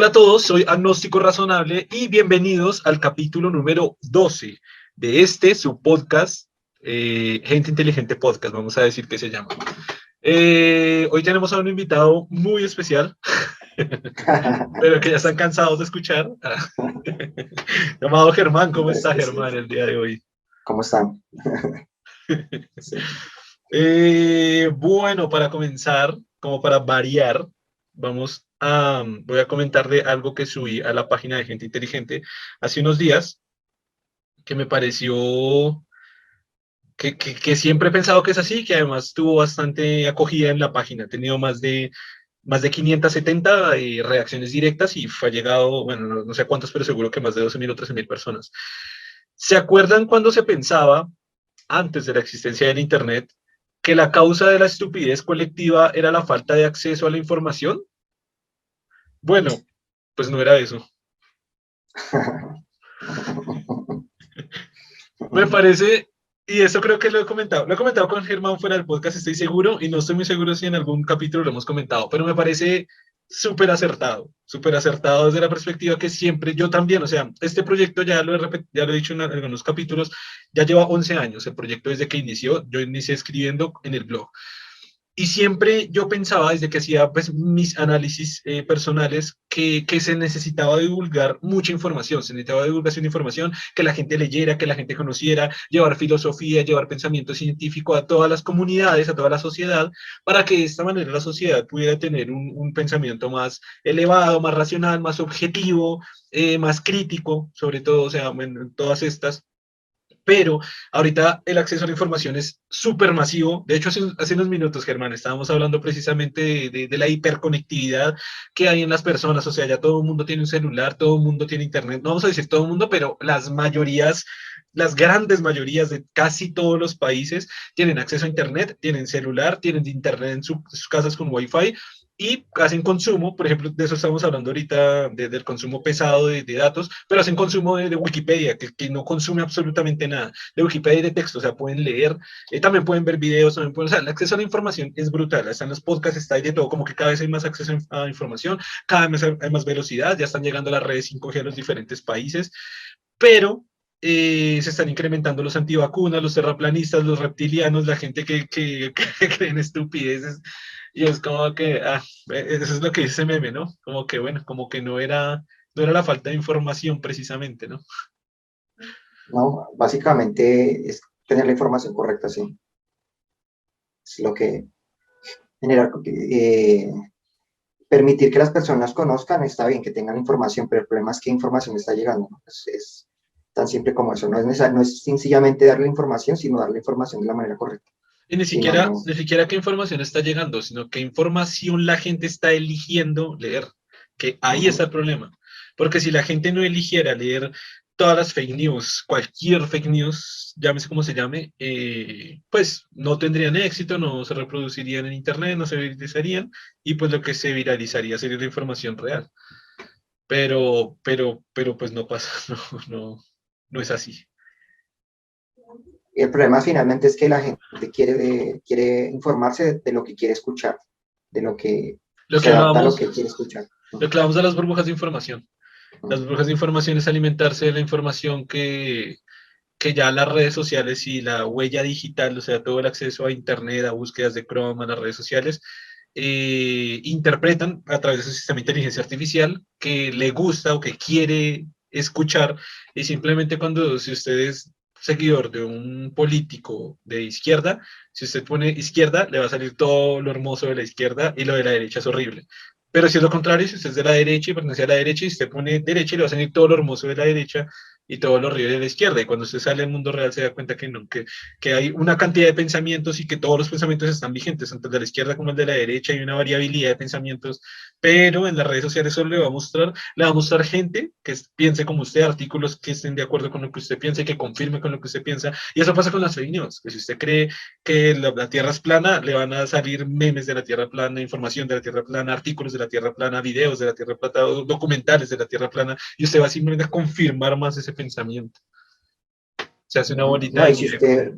Hola a todos, soy Agnóstico Razonable y bienvenidos al capítulo número 12 de su podcast, Gente Inteligente Podcast, vamos a decir que se llama. Hoy tenemos a un invitado muy especial, pero que ya están cansados de escuchar, llamado Germán. ¿Cómo está Es que Germán el día de hoy? ¿Cómo están? Sí. Bueno, para comenzar, como para variar, voy a comentarle algo que subí a la página de Gente Inteligente hace unos días, que me pareció que siempre he pensado que es así, que además tuvo bastante acogida en la página. Ha tenido más de 570 reacciones directas y fue llegado, bueno, no sé cuántos, pero seguro que más de 12.000 o 13.000 personas. ¿Se acuerdan cuando se pensaba, antes de la existencia del Internet, que la causa de la estupidez colectiva era la falta de acceso a la información? Bueno, pues no era eso. Me parece, y eso creo que lo he comentado con Germán fuera del podcast, estoy seguro, y no estoy muy seguro si en algún capítulo lo hemos comentado, pero me parece súper acertado desde la perspectiva que siempre yo también, o sea, este proyecto ya lo he dicho en algunos capítulos, ya lleva 11 años, el proyecto desde que inició, yo inicié escribiendo en el blog. Y siempre yo pensaba, desde que hacía pues, mis análisis personales, que se necesitaba divulgar mucha información, se necesitaba divulgación de información, que la gente leyera, que la gente conociera, llevar filosofía, llevar pensamiento científico a todas las comunidades, a toda la sociedad, para que de esta manera la sociedad pudiera tener un pensamiento más elevado, más racional, más objetivo, más crítico, sobre todo, o sea, en todas estas. Pero ahorita el acceso a la información es súper masivo. De hecho, hace unos minutos, Germán, estábamos hablando precisamente de la hiperconectividad que hay en las personas. O sea, ya todo el mundo tiene un celular, todo el mundo tiene internet. No vamos a decir todo el mundo, pero las grandes mayorías de casi todos los países tienen acceso a internet, tienen celular, tienen internet en sus casas con wifi y hacen consumo, por ejemplo, de eso estamos hablando ahorita, del consumo pesado de datos, pero hacen consumo de Wikipedia, que no consume absolutamente nada, de Wikipedia y de texto, o sea, pueden leer, también pueden ver videos, o sea, el acceso a la información es brutal, están los podcasts, está ahí de todo, como que cada vez hay más acceso a información, cada vez hay más velocidad, ya están llegando las redes 5G a los diferentes países, pero se están incrementando los antivacunas, los terraplanistas, los reptilianos, la gente que cree en estupideces. Y es como que, eso es lo que dice ese meme, ¿no? Como que, bueno, como que no era la falta de información precisamente, ¿no? No, básicamente es tener la información correcta, sí. Es lo que generar, permitir que las personas conozcan, está bien que tengan información, pero el problema es qué información está llegando, ¿no? Es tan simple como eso. No es sencillamente darle información, sino darle información de la manera correcta. Y ni Si no, siquiera, no. ni siquiera qué información está llegando, sino qué información la gente está eligiendo leer, que ahí está Ujú. el problema. Porque si la gente no eligiera leer todas las fake news, cualquier fake news, llámese como se llame, pues no tendrían éxito, no se reproducirían en internet, no se viralizarían, y pues lo que se viralizaría sería la información real. Pero pues no pasa, no es así. El problema finalmente es que la gente quiere informarse de lo que quiere escuchar, de lo que Lo se que adapta a lo hablábamos, que quiere escuchar. lo que hablábamos de las burbujas de información. Las Ujú. burbujas de información es alimentarse de la información que ya las redes sociales y la huella digital, o sea, todo el acceso a Internet, a búsquedas de Chrome, a las redes sociales, interpretan a través de su sistema de inteligencia artificial que le gusta o que quiere escuchar. Y simplemente si usted es seguidor de un político de izquierda, si usted pone izquierda, le va a salir todo lo hermoso de la izquierda y lo de la derecha es horrible. Pero si es lo contrario, si usted es de la derecha y pertenece a la derecha y usted pone derecha, le va a salir todo lo hermoso de la derecha y todo lo horrible de la izquierda. Y cuando usted sale al mundo real se da cuenta que no, que hay una cantidad de pensamientos y que todos los pensamientos están vigentes, tanto el de la izquierda como el de la derecha, hay una variabilidad de pensamientos, pero en las redes sociales solo le va a mostrar gente que piense como usted, artículos que estén de acuerdo con lo que usted piensa y que confirme con lo que usted piensa. Y eso pasa con las fake news, que si usted cree que la Tierra es plana, le van a salir memes de la Tierra plana, información de la Tierra plana, artículos de la Tierra plana, videos de la Tierra plana, documentales de la Tierra plana, y usted va simplemente a confirmar más ese pensamiento. Se hace una bolita No, de y si nieve usted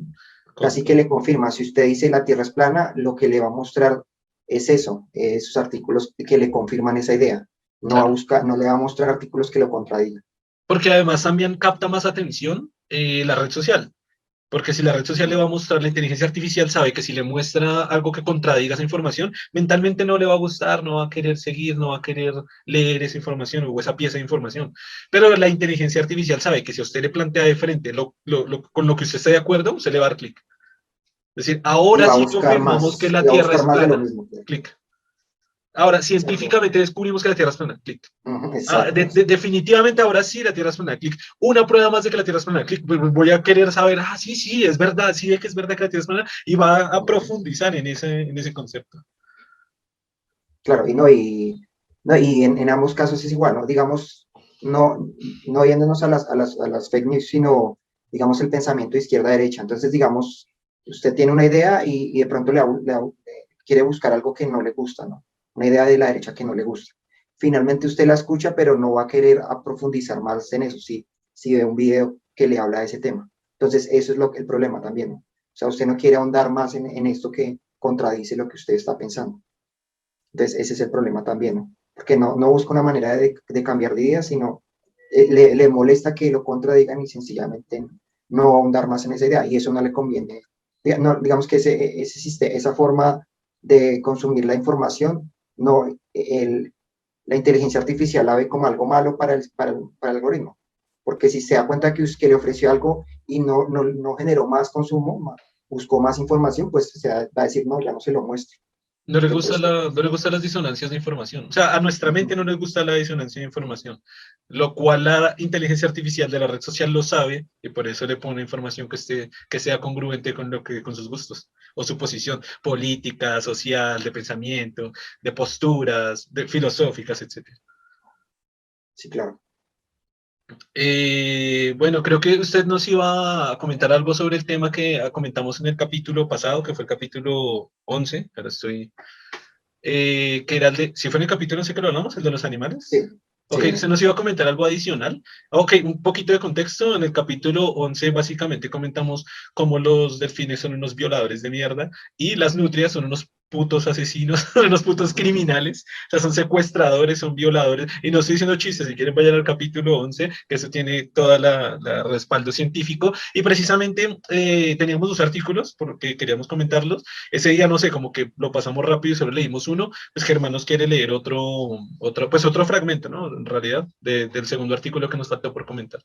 casi que le confirma, si usted dice la Tierra es plana, lo que le va a mostrar es eso, esos artículos que le confirman esa idea. Claro. no le va a mostrar artículos que lo contradigan. Porque además también capta más atención la red social. Porque si la red social le va a mostrar, la inteligencia artificial sabe que si le muestra algo que contradiga esa información, mentalmente no le va a gustar, no va a querer seguir, no va a querer leer esa información o esa pieza de información. Pero la inteligencia artificial sabe que si a usted le plantea de frente con lo que usted esté de acuerdo, usted le va a dar clic. Es decir, Y ahora va a sí buscar confirmamos que más, y la va a Tierra buscar es más de lo plana. mismo. Clic. Ahora, Exacto, científicamente descubrimos que la Tierra es plana. Clic. exacto. Definitivamente ahora sí la Tierra es plana. Clic. Una prueba más de que la Tierra es plana. Clic. Voy a querer saber, sí, sí, es verdad, sí ve que es verdad que la Tierra es plana y va a profundizar en ese concepto. Claro, y en ambos casos es igual, ¿no? Digamos, no, no yéndonos a las fake news, sino, digamos, el pensamiento de izquierda-derecha. Entonces, digamos, usted tiene una idea y de pronto quiere buscar algo que no le gusta, ¿no? Una idea de la derecha que no le gusta. Finalmente usted la escucha, pero no va a querer profundizar más en eso, si ve un video que le habla de ese tema. Entonces, eso es el problema también, ¿no? O sea, usted no quiere ahondar más en esto que contradice lo que usted está pensando. Entonces, ese es el problema también, ¿no? Porque no busca una manera de cambiar de idea, sino le molesta que lo contradigan y sencillamente no ahondar más en esa idea, y eso no le conviene. No, digamos que esa forma de consumir la información, no, la inteligencia artificial la ve como algo malo para el algoritmo, porque si se da cuenta que le ofreció algo y no generó más consumo, buscó más información, pues va a decir, no, ya no se lo muestro. No le Pero gusta pues, no le gustan las disonancias de información. O sea, a nuestra mente no le gusta la disonancia de información, lo cual la inteligencia artificial de la red social lo sabe y por eso le pone información que sea congruente con sus gustos o su posición política, social, de pensamiento, de posturas, de filosóficas, etcétera. sí, claro. Bueno, creo que usted nos iba a comentar algo sobre el tema que comentamos en el capítulo pasado, que fue el capítulo 11. Ahora estoy que era si fue en el capítulo 11 que lo hablamos, el de los animales. Sí, Ok, sí, se nos iba a comentar algo adicional. Ok, un poquito de contexto. En el capítulo 11 básicamente comentamos cómo los delfines son unos violadores de mierda y las nutrias son unos putos asesinos, unos putos criminales, o sea, son secuestradores, son violadores, y no estoy diciendo chistes, si quieren vayan al capítulo 11, que eso tiene toda la respaldo científico, y precisamente teníamos dos artículos, porque queríamos comentarlos, ese día, no sé, como que lo pasamos rápido y solo leímos uno, pues Germán nos quiere leer otro fragmento, ¿no? En realidad, del segundo artículo que nos faltó por comentar.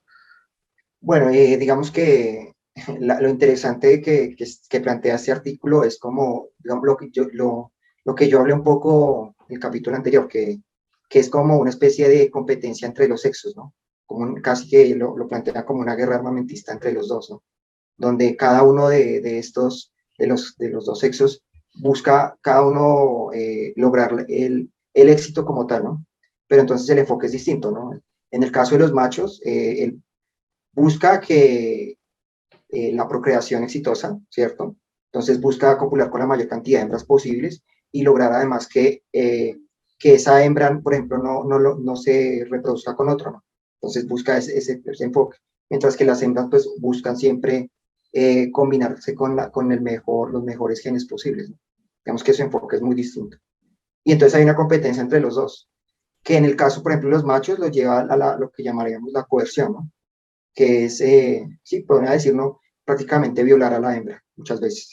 bueno, digamos que lo interesante que plantea este artículo es como, digamos, lo que yo hablé un poco en el capítulo anterior, que es como una especie de competencia entre los sexos, ¿no? Casi que lo plantea como una guerra armamentista entre los dos, ¿no? Donde cada uno de estos, de los dos sexos, busca cada uno lograr el éxito como tal, ¿no? Pero entonces el enfoque es distinto, ¿no? En el caso de los machos, busca que la procreación exitosa, ¿cierto? Entonces busca copular con la mayor cantidad de hembras posibles y lograr además que esa hembra, por ejemplo, no se reproduzca con otro, ¿no? Entonces busca ese enfoque. Mientras que las hembras pues buscan siempre combinarse los mejores genes posibles, ¿no? Digamos que su enfoque es muy distinto. Y entonces hay una competencia entre los dos, que en el caso, por ejemplo, de los machos los lleva a lo que llamaríamos la coerción, ¿no? Que es, sí, podría decir, ¿no? Prácticamente violar a la hembra muchas veces,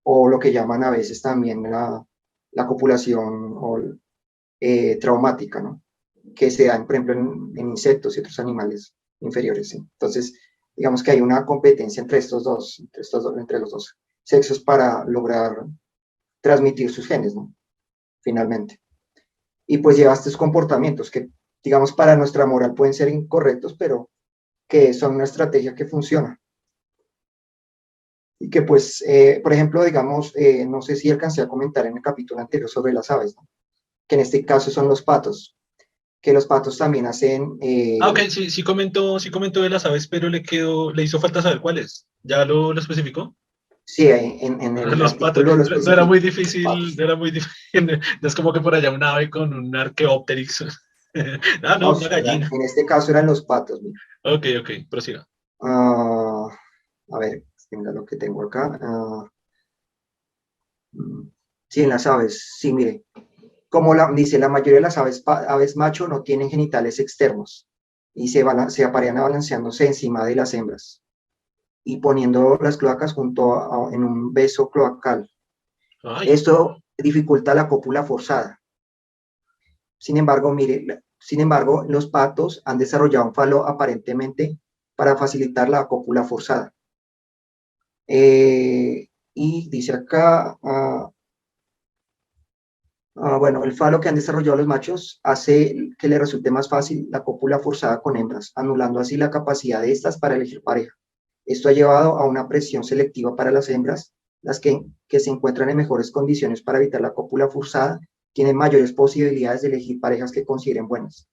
o lo que llaman a veces también la copulación traumática, ¿no? Que se dan, por ejemplo, en insectos y otros animales inferiores, ¿sí? Entonces, digamos que hay una competencia entre los dos sexos para lograr transmitir sus genes, ¿no? Finalmente. Y pues lleva estos comportamientos que, digamos, para nuestra moral pueden ser incorrectos, pero que son una estrategia que funciona. Y que pues, por ejemplo, digamos, no sé si alcancé a comentar en el capítulo anterior sobre las aves, ¿no? Que en este caso son los patos, que los patos también hacen, Ok, sí, sí comentó de las aves, pero le hizo falta saber cuáles. ¿Ya lo especificó? sí, en el Los patos. artículo lo No era muy especifica, los difícil, patos. no era muy difícil. No es como que por allá un ave con un arqueópteris. Ah, no, No, una gallina. en este caso eran los patos, mira. Ok, ok, prosiga. Ah, a ver, venga lo que tengo acá. Sí, en las aves, sí, mire. dice, la mayoría de las aves macho no tienen genitales externos y se aparean balanceándose encima de las hembras y poniendo las cloacas en un beso cloacal. Ay, Esto dificulta la cópula forzada. Sin embargo, los patos han desarrollado un falo aparentemente para facilitar la cópula forzada. Y dice acá, bueno, el falo que han desarrollado los machos hace que le resulte más fácil la cópula forzada con hembras, anulando así la capacidad de estas para elegir pareja. Esto ha llevado a una presión selectiva para las hembras, las que se encuentran en mejores condiciones para evitar la cópula forzada, tienen mayores posibilidades de elegir parejas que consideren buenas.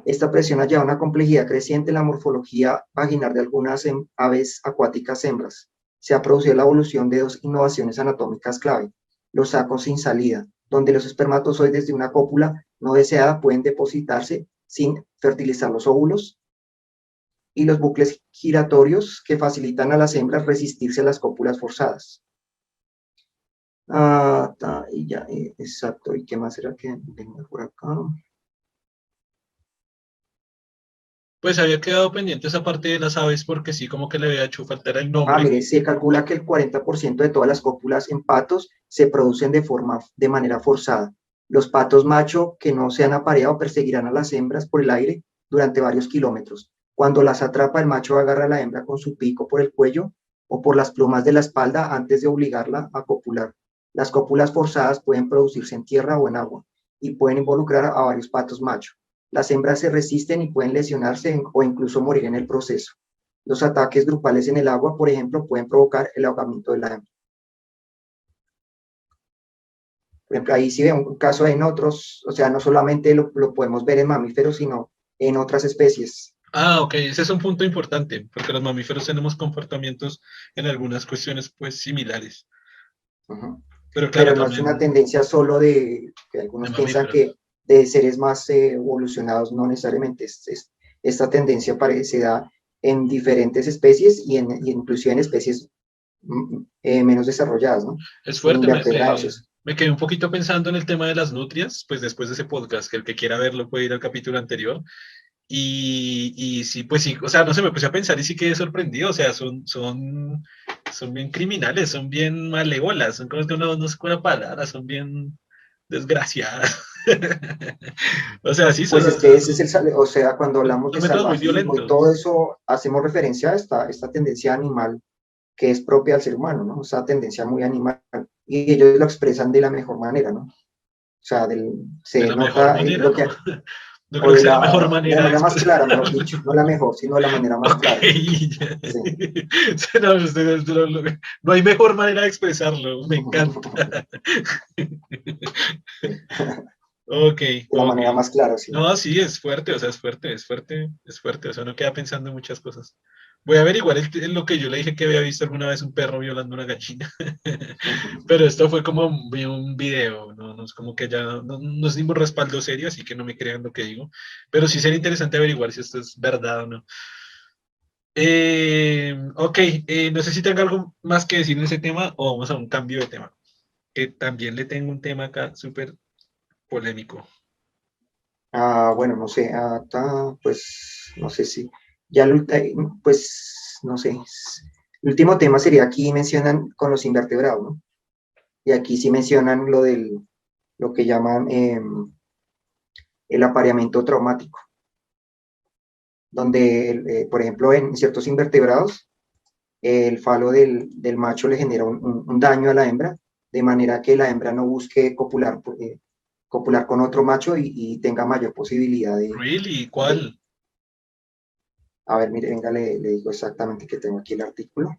Esta presión ha llevado a una complejidad creciente en la morfología vaginal de algunas aves acuáticas hembras. Se ha producido la evolución de dos innovaciones anatómicas clave: los sacos sin salida, donde los espermatozoides de una cópula no deseada pueden depositarse sin fertilizar los óvulos, y los bucles giratorios que facilitan a las hembras resistirse a las cópulas forzadas. Y ya, exacto. ¿Y qué más era que venga por acá? pues había quedado pendiente esa parte de las aves porque sí, como que le había hecho falta era el nombre. Mire, se calcula que el 40% de todas las cópulas en patos se producen de manera forzada. Los patos macho que no se han apareado perseguirán a las hembras por el aire durante varios kilómetros. Cuando las atrapa, el macho agarra a la hembra con su pico por el cuello o por las plumas de la espalda antes de obligarla a copular. Las cópulas forzadas pueden producirse en tierra o en agua y pueden involucrar a varios patos macho. Las hembras se resisten y pueden lesionarse o incluso morir en el proceso. Los ataques grupales en el agua, por ejemplo, pueden provocar el ahogamiento de la hembra. Por ejemplo, ahí sí ve un caso en otros, o sea, no solamente lo podemos ver en mamíferos, sino en otras especies. Ah, ok, ese es un punto importante, porque los mamíferos tenemos comportamientos en algunas cuestiones pues similares, Uh-huh. pero claro, Pero no es una también tendencia solo de que de algunos piensan que mamíferos. de seres más evolucionados, no necesariamente. Esta tendencia se da en diferentes especies y inclusive en especies menos desarrolladas, ¿no? Es En fuerte, invertebrados. Eso. me quedé un poquito pensando en el tema de las nutrias, pues después de ese podcast, que el que quiera verlo puede ir al capítulo anterior. Y sí, pues sí, o sea, no sé, me puse a pensar y sí quedé sorprendido, o sea, son bien criminales, son bien malévolas, son como que uno no sé cuál palabra, son bien desgraciadas. O sea, sí, Pues es que ese es o sea, cuando hablamos son de métodos muy salvajismo y todo violentos. eso, hacemos referencia a esta tendencia animal que es propia al ser humano, ¿no? Esa tendencia muy animal. Y ellos lo expresan de la mejor manera, ¿no? O sea, De se la mejor nota manera, lo no. que, No o creo que sea la mejor de la manera de manera más expresar. clara, mejor dicho, no la mejor, sino de la manera más Ok. clara. Sí. No, no hay mejor manera de expresarlo. Me encanta. Sí. Ok, De la ok. manera más clara, sí. No, sí, es fuerte, o sea, es fuerte, es fuerte, es fuerte. O sea, uno queda pensando en muchas cosas. Voy a averiguar lo que yo le dije que había visto alguna vez un perro violando una gallina. Pero esto fue como vi un video, ¿no? No es como que ya, no es ningún respaldo serio, así que no me crean lo que digo. Pero sí sería interesante averiguar si esto es verdad o no. Ok, no sé si tengo algo más que decir en ese tema o vamos a un cambio de tema, que también le tengo un tema acá súper polémico. Bueno, no sé, pues no sé si ya, pues no sé. El último tema sería aquí mencionan con los invertebrados, ¿no? Y aquí sí mencionan lo que llaman el apareamiento traumático, donde, por ejemplo, en ciertos invertebrados, el falo del macho le genera un daño a la hembra, de manera que la hembra no busque copular con otro macho y tenga mayor posibilidad ¿Really? de- ¿Cuál? a ver, mire, venga, le digo exactamente que tengo aquí el artículo.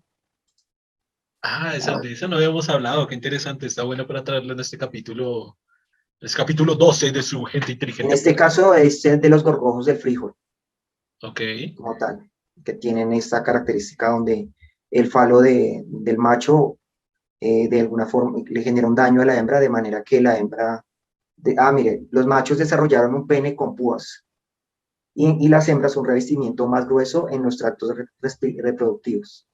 Ah, A de ver, eso no habíamos hablado, qué interesante, está bueno para traerlo en este capítulo, es capítulo 12 de su Gente en Inteligente este Podcast. caso es el de los gorgojos del frijol, Ok, como tal, que tienen esta característica donde el falo del macho de alguna forma le genera un daño a la hembra, de manera que la hembra, mire, los machos desarrollaron un pene con púas y las hembras un revestimiento más grueso en los tractos reproductivos.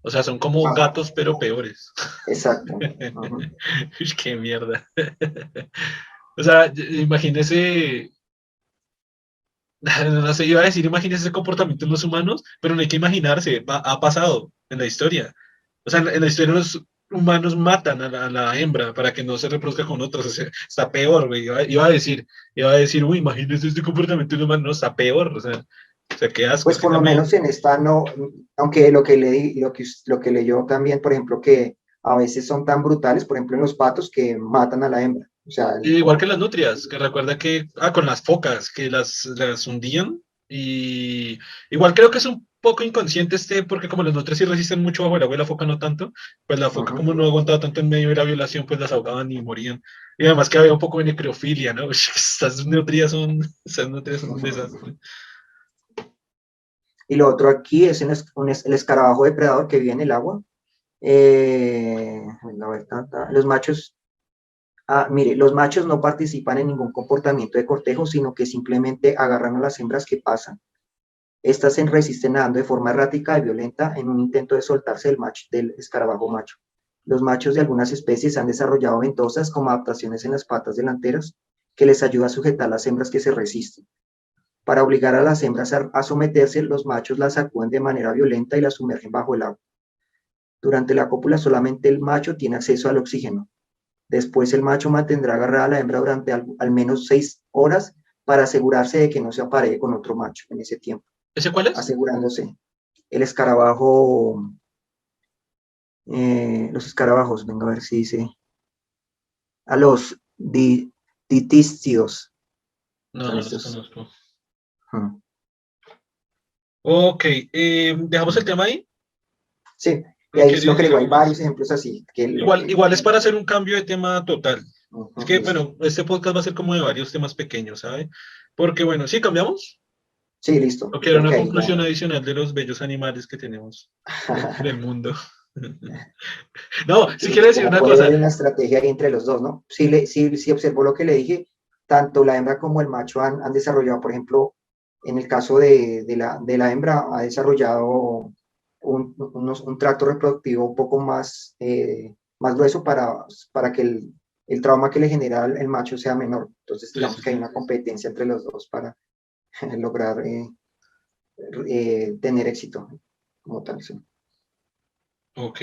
O sea, son como Ah, gatos, pero peores. exacto. Ujú. Uy, qué mierda. O sea, imagínese, no sé, iba a decir, imagínese ese comportamiento en los humanos, pero no hay que imaginarse, ha pasado en la historia. O sea, en la historia los humanos matan a la hembra para que no se reproduzca con otros. O sea, está peor, güey. Iba a decir, uy, imagínese este comportamiento en humano, no, está peor. O sea, qué asco. Pues Es que por lo también, menos en esta no, aunque lo que leí, lo que leyó también, por ejemplo, que a veces son tan brutales, por ejemplo, en los patos que matan a la hembra. O sea, igual que como, las nutrias, que recuerda que, con las focas, que las hundían. Y igual creo que es un poco inconsciente porque como las nutrias sí resisten mucho bajo el agua y la foca no tanto, pues la foca ujú. como no aguantaba tanto en medio de la violación, pues las ahogaban y morían. Y además que había un poco de necrofilia, ¿no? Esas nutrias son un desastre. Y lo otro aquí es el escarabajo depredador que vive en el agua. Venga, a ver, los machos, mire, los machos no participan en ningún comportamiento de cortejo, sino que simplemente agarran a las hembras que pasan. Estas se resisten nadando de forma errática y violenta en un intento de soltarse del escarabajo macho. Los machos de algunas especies han desarrollado ventosas como adaptaciones en las patas delanteras que les ayuda a sujetar las hembras que se resisten. Para obligar a las hembras a someterse, los machos las sacuden de manera violenta y las sumergen bajo el agua. Durante la cópula solamente el macho tiene acceso al oxígeno. Después el macho mantendrá agarrada a la hembra durante al menos 6 horas para asegurarse de que no se aparee con otro macho en ese tiempo, ¿Ese cuál es? asegurándose. El escarabajo, los escarabajos, venga a ver si dice, a los ditístidos, No, son no los estos. conozco. Hmm. Ok, dejamos el tema ahí. Sí, y ¿O ahí es lo quieres que le digo, decir hay algo más? varios ejemplos así, que lo Igual es para hacer un cambio de tema total. Es que, listo. bueno, este podcast va a ser como de varios temas pequeños, ¿sabe? Porque, bueno, sí, cambiamos. Sí, listo, O yo quiero creo una que ahí ya. conclusión adicional de los bellos animales que tenemos en el mundo. No, si quiero Sí, decir como una puede cosa. ver una estrategia ahí entre los dos, ¿no? Sí observó lo que le dije, tanto la hembra como el macho han desarrollado, por ejemplo, en el caso de la hembra, ha desarrollado un tracto reproductivo un poco más, más grueso para que el trauma que le genera el macho sea menor. Entonces, Sí, digamos sí, que hay sí. una competencia entre los dos para lograr tener éxito como tal. Sí. Ok.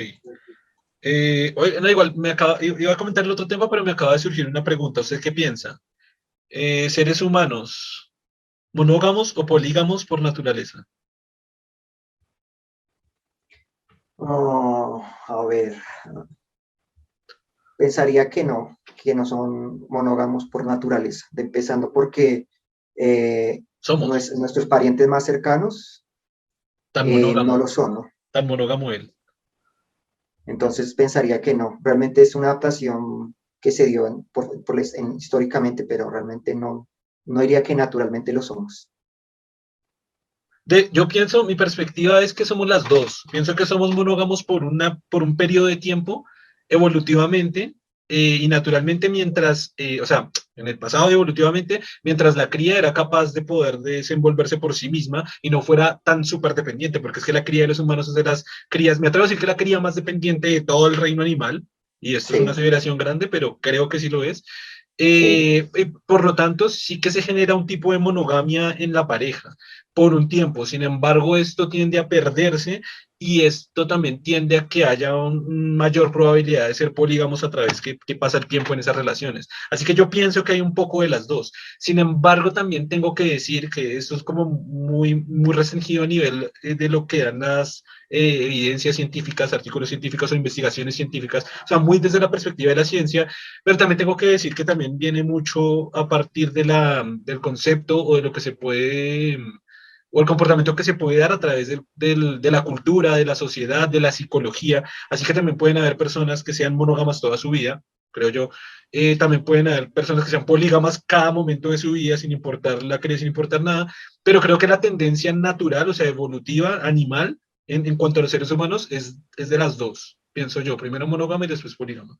Oye, no, igual, iba a comentar el otro tema, pero me acaba de surgir una pregunta. ¿Usted qué piensa? ¿Seres humanos monógamos o polígamos por naturaleza? Oh, a ver, pensaría que no son monógamos por naturaleza, empezando porque Somos nuestros parientes más cercanos tan no monógamo, lo son, ¿no? tan monógamo él. Entonces pensaría que no, realmente es una adaptación que se dio históricamente, pero realmente no diría que naturalmente lo somos. Yo pienso, mi perspectiva es que somos las dos. Pienso que somos monógamos por un periodo de tiempo, evolutivamente y naturalmente, o sea, en el pasado evolutivamente, mientras la cría era capaz de poder desenvolverse por sí misma y no fuera tan súper dependiente, porque es que la cría de los humanos es de las crías, me atrevo a decir que la cría más dependiente de todo el reino animal, y esto es una Sí, aseveración grande, pero creo que sí lo es. sí. Por lo tanto, sí que se genera un tipo de monogamia en la pareja por un tiempo. Sin embargo, esto tiende a perderse y esto también tiende a que haya mayor probabilidad de ser polígamos a través que pasa el tiempo en esas relaciones. Así que yo pienso que hay un poco de las dos. Sin embargo, también tengo que decir que esto es como muy restringido a nivel de lo que dan las evidencias científicas, artículos científicos o investigaciones científicas, o sea, muy desde la perspectiva de la ciencia, pero también tengo que decir que también viene mucho a partir del concepto o de lo que se puede o el comportamiento que se puede dar a través de la cultura, de la sociedad, de la psicología. Así que también pueden haber personas que sean monógamas toda su vida, creo yo. También pueden haber personas que sean polígamas cada momento de su vida, sin importar la creencia, sin importar nada. Pero creo que la tendencia natural, o sea, evolutiva, animal, en cuanto a los seres humanos, es de las dos, pienso yo. Primero monógama y después polígama.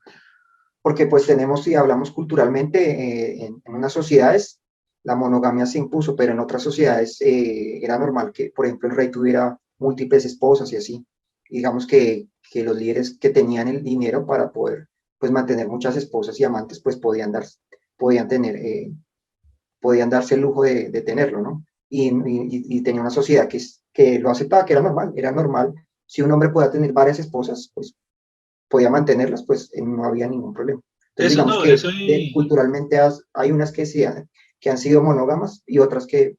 Porque pues tenemos, si hablamos culturalmente, en unas sociedades la monogamia se impuso, pero en otras sociedades era normal que, por ejemplo, el rey tuviera múltiples esposas y así. digamos que los líderes que tenían el dinero para poder pues mantener muchas esposas y amantes, pues podían tener, podían darse el lujo de tenerlo, ¿no? Y tenía una sociedad que lo aceptaba, que era normal. Si un hombre podía tener varias esposas, pues podía mantenerlas, pues no había ningún problema. Entonces, Eso digamos no, eso que y... culturalmente hay unas que han sido monógamas y otras que